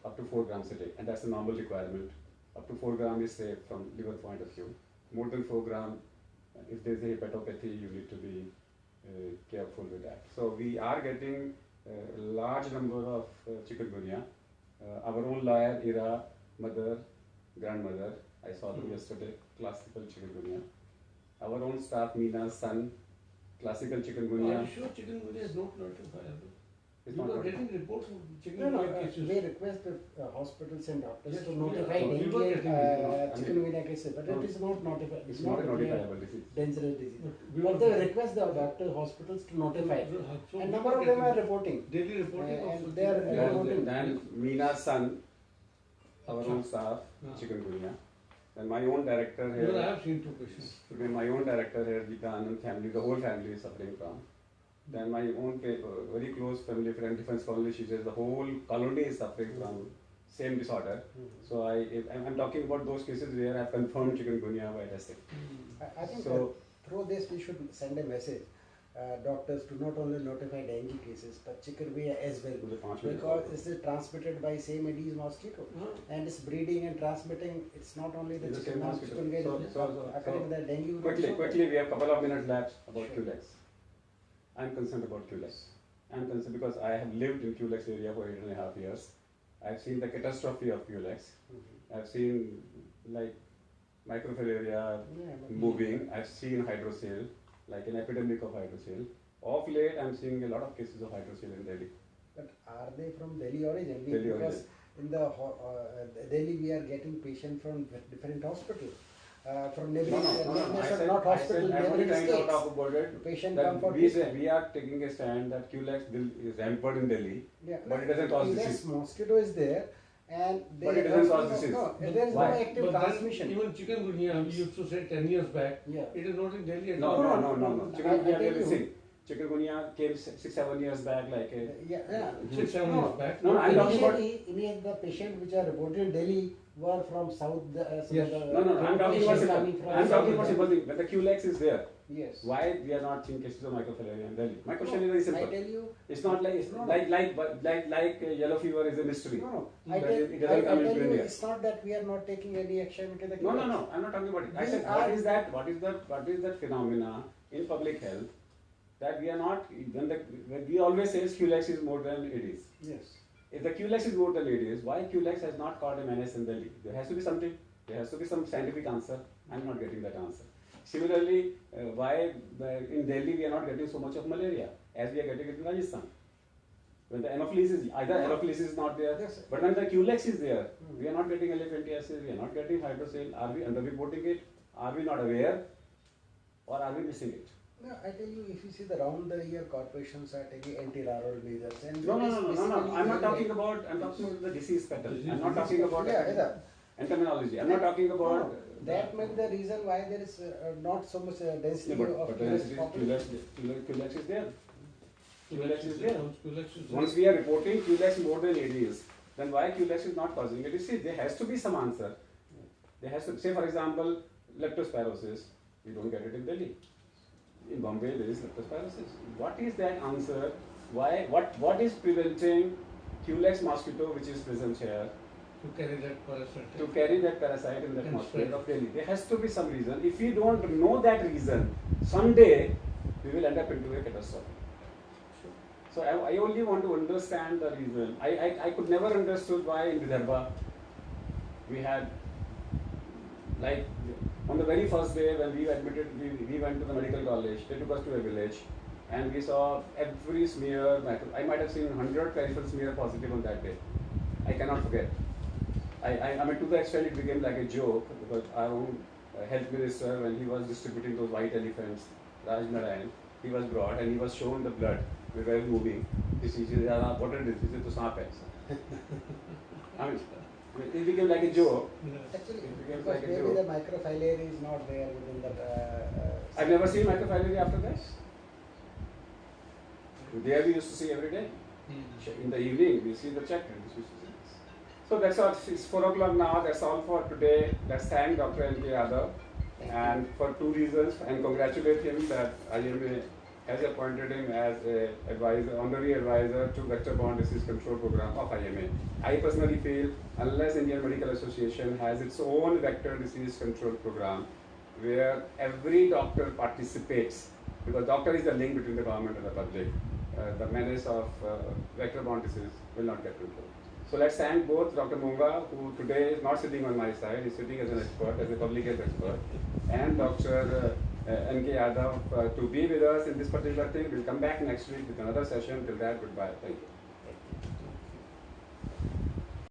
Speaker 1: up to 4 grams a day, and that's the normal requirement. Up to 4 gram is safe from liver point of view. More than 4 gram, if there is a hepatopathy, you need to be careful with that. So we are getting a large number of chikungunya. Our own lawyer, Ira, mother, grandmother, I saw them yesterday, classical chikungunya. Our own staff, Mina's son, classical chikungunya.
Speaker 2: Are you sure chikungunya is not notifiable?
Speaker 1: It's
Speaker 2: You
Speaker 1: not
Speaker 2: are
Speaker 1: notifiable.
Speaker 2: getting reports of
Speaker 3: No,
Speaker 2: chikungunya cases.
Speaker 3: we request the hospitals and doctors
Speaker 2: Yes,
Speaker 3: to
Speaker 2: yeah.
Speaker 3: notify
Speaker 2: No, we
Speaker 3: dengue
Speaker 2: were getting it,
Speaker 1: no.
Speaker 3: chikungunya cases, but
Speaker 1: No.
Speaker 3: it is not notified.
Speaker 1: It's not a notifiable disease.
Speaker 3: dangerous disease.
Speaker 2: We
Speaker 3: But
Speaker 2: were
Speaker 3: they
Speaker 2: getting-
Speaker 3: request the doctor, hospitals to notify.
Speaker 2: So
Speaker 3: And
Speaker 2: we
Speaker 3: number
Speaker 2: were
Speaker 3: of them are
Speaker 2: getting
Speaker 3: reporting.
Speaker 2: daily reporting
Speaker 3: and
Speaker 2: of
Speaker 3: they are
Speaker 2: chikungunya.
Speaker 3: reporting.
Speaker 1: Then Mina's son, our own staff,
Speaker 2: Yeah.
Speaker 1: chikungunya. Then my own director
Speaker 2: Because I
Speaker 1: here,
Speaker 2: have seen 2 patients.
Speaker 1: then my own director here, Gita Anand family, the whole family is suffering from. Then my own very close family friend, defense colony, she says the whole colony is suffering from same disorder. So I'm talking about those cases where I've confirmed chikungunya by testing.
Speaker 3: I think
Speaker 1: So-
Speaker 3: through this we should send a message. Doctors to not only notify dengue cases but chikungunya as well,
Speaker 1: मुझे 5 minute
Speaker 3: because this is transmitted by same Aedes mosquito,
Speaker 2: Huh?
Speaker 3: and it's breeding and transmitting. It's not only the
Speaker 1: It's the same
Speaker 3: chikungunya,
Speaker 1: mosquito.
Speaker 3: chikungunya
Speaker 1: So-
Speaker 3: occurring the dengue. will
Speaker 1: Quickly,
Speaker 3: also-
Speaker 1: quickly, we have a couple of minutes left about
Speaker 3: Sure.
Speaker 1: QLEX. I'm concerned about QLEX. I'm concerned because I have lived in QLEX area for 8.5 years. I've seen the catastrophe of QLEX.
Speaker 3: Mhm.
Speaker 1: I've seen like microfilaria
Speaker 3: Yeah, but-
Speaker 1: moving. I've seen hydrocele, like an epidemic of hydrocele. Of late, I'm seeing a lot of cases of hydrocele in Delhi.
Speaker 3: But are they from Delhi origin?
Speaker 1: Delhi
Speaker 3: Because
Speaker 1: origin.
Speaker 3: in the Delhi we are getting patients from different hospitals. From neighboring, not hospital,
Speaker 1: I'm only
Speaker 3: neighboring
Speaker 1: trying to
Speaker 3: states.
Speaker 1: talk about it.
Speaker 3: Patient
Speaker 1: That
Speaker 3: come for
Speaker 1: we say
Speaker 3: treatment.
Speaker 1: we are taking a stand that QLEX is rampant in Delhi,
Speaker 3: Yeah,
Speaker 1: but it doesn't cause
Speaker 3: Yes,
Speaker 1: disease.
Speaker 3: mosquito is there, and they
Speaker 1: But it doesn't cause disease.
Speaker 3: No,
Speaker 2: But
Speaker 3: there is no
Speaker 1: why?
Speaker 3: active
Speaker 2: But then
Speaker 3: transmission.
Speaker 2: even chikungunya, we used to say 10 years back,
Speaker 3: Yeah.
Speaker 2: it is not in Delhi at
Speaker 1: No,
Speaker 2: all.
Speaker 1: no, no, no, no.
Speaker 3: I
Speaker 1: Chikungunya,
Speaker 3: tell
Speaker 1: really
Speaker 3: you.
Speaker 1: see. Chikungunya came 6-7 years back, like a.
Speaker 3: Yeah.
Speaker 2: 6-7
Speaker 3: No,
Speaker 2: years back.
Speaker 1: No, no, I'm talking about.
Speaker 3: Initially, the patients which are reported in Delhi were from south. Some
Speaker 2: Yes.
Speaker 3: of the
Speaker 1: No, no, no. I'm talking about
Speaker 3: patients
Speaker 1: simple.
Speaker 3: coming from
Speaker 1: I'm talking about
Speaker 3: south.
Speaker 1: simple thing. When the QLEX is there,
Speaker 3: Yes.
Speaker 1: why we are not seeing cases of microfilaria in Delhi? My question
Speaker 3: No,
Speaker 1: is very
Speaker 3: I
Speaker 1: simple.
Speaker 3: tell you.
Speaker 1: It's not like
Speaker 3: No, no.
Speaker 1: like yellow fever is a mystery.
Speaker 3: No, no.
Speaker 1: But it doesn't
Speaker 3: I
Speaker 1: come
Speaker 3: tell
Speaker 1: into
Speaker 3: you,
Speaker 1: India.
Speaker 3: it's not that we are not taking any action into the
Speaker 1: No, no,
Speaker 3: QX.
Speaker 1: no. I'm not talking about it. I
Speaker 3: We
Speaker 1: said,
Speaker 3: are-
Speaker 1: what is that? What is that phenomena in public health that we are not? When we always say QLEX is more than it is.
Speaker 3: Yes.
Speaker 1: If the QLEX is more than it is, why QLEX has not caught a menace in Delhi? There has to be something. There has to be some scientific answer. I'm not getting that answer. Similarly, why in Delhi we are not getting so much of malaria as we are getting it in Rajasthan? When the Anopheles is either Anopheles is not there,
Speaker 3: Yes, sir.
Speaker 1: but when the QLEX is there, we are not getting elephantiasis, we are not getting hydrocele. Are we underreporting it? Are we not aware, or are we missing it?
Speaker 3: No, I tell you, if you see the round the year corporations are taking antiviral measures, and
Speaker 1: No, no,
Speaker 3: it is
Speaker 1: no, no, no, no.
Speaker 3: basically
Speaker 1: I'm not
Speaker 3: aimed
Speaker 1: talking
Speaker 3: at-
Speaker 1: about. I'm talking about the disease pattern.
Speaker 2: Disease-
Speaker 1: I'm not talking about
Speaker 3: Yeah,
Speaker 1: entomology. I'm not talking about.
Speaker 3: No, that may be the reason why there is not so much density
Speaker 1: Yeah,
Speaker 3: of
Speaker 1: but the
Speaker 3: QX
Speaker 1: density
Speaker 3: population.
Speaker 1: QLEX is there. QLEX is there.
Speaker 2: QLEX is
Speaker 1: Once we are reporting QLEX more than ADs, then why QLEX is not causing it? You see, there has to be some answer. There has to say, for example, leptospirosis. We don't get it in Delhi. In Bombay, there is leptospirosis. What is that answer? Why? What is preventing QLEX mosquito, which is present here,
Speaker 2: to carry that parasite.
Speaker 1: to carry that parasite in that
Speaker 2: And
Speaker 1: mosquito
Speaker 2: spread.
Speaker 1: of Delhi? There has to be some reason. If we don't know that reason, someday we will end up into a catastrophe. So I only want to understand the reason. I could never understood why in Vidarbha we had, like, on the very first day when we admitted, we went to the medical college, they took us to a village. and we saw every smear. I might have seen 100 peripheral smear positive on that day. I cannot forget. I mean, to the extent it became like a joke, because our own health minister, when he was distributing those white elephants, Raj Narayan, he was brought and he was shown the blood. We were moving. He said, what is this? He said, to saap hai. I mean, it became like a joke.
Speaker 3: Actually,
Speaker 1: It became
Speaker 3: because
Speaker 1: like a
Speaker 3: maybe
Speaker 1: joke.
Speaker 3: the microfilaria is not there within the.
Speaker 1: I've never seen microfilaria after this. There we used to see every day. In the evening, we see the check. So that's all. It's 4 o'clock now. That's all for today. Let's thank Dr. N.K. Yadav, and for 2 reasons, and congratulate him that IMA has appointed him as a honorary advisor to vector-borne disease control program of IMA. I personally feel, unless Indian Medical Association has its own vector disease control program, where every doctor participates, because doctor is the link between the government and the public, the menace of vector-borne disease will not get controlled. So let's thank both Dr. Munga, who today is not sitting on my side, he's sitting as an expert, as a public health expert, and Dr. N.K. Yadav to be with us in this particular thing. We'll come back next week with another session. Till that, goodbye. Thank you.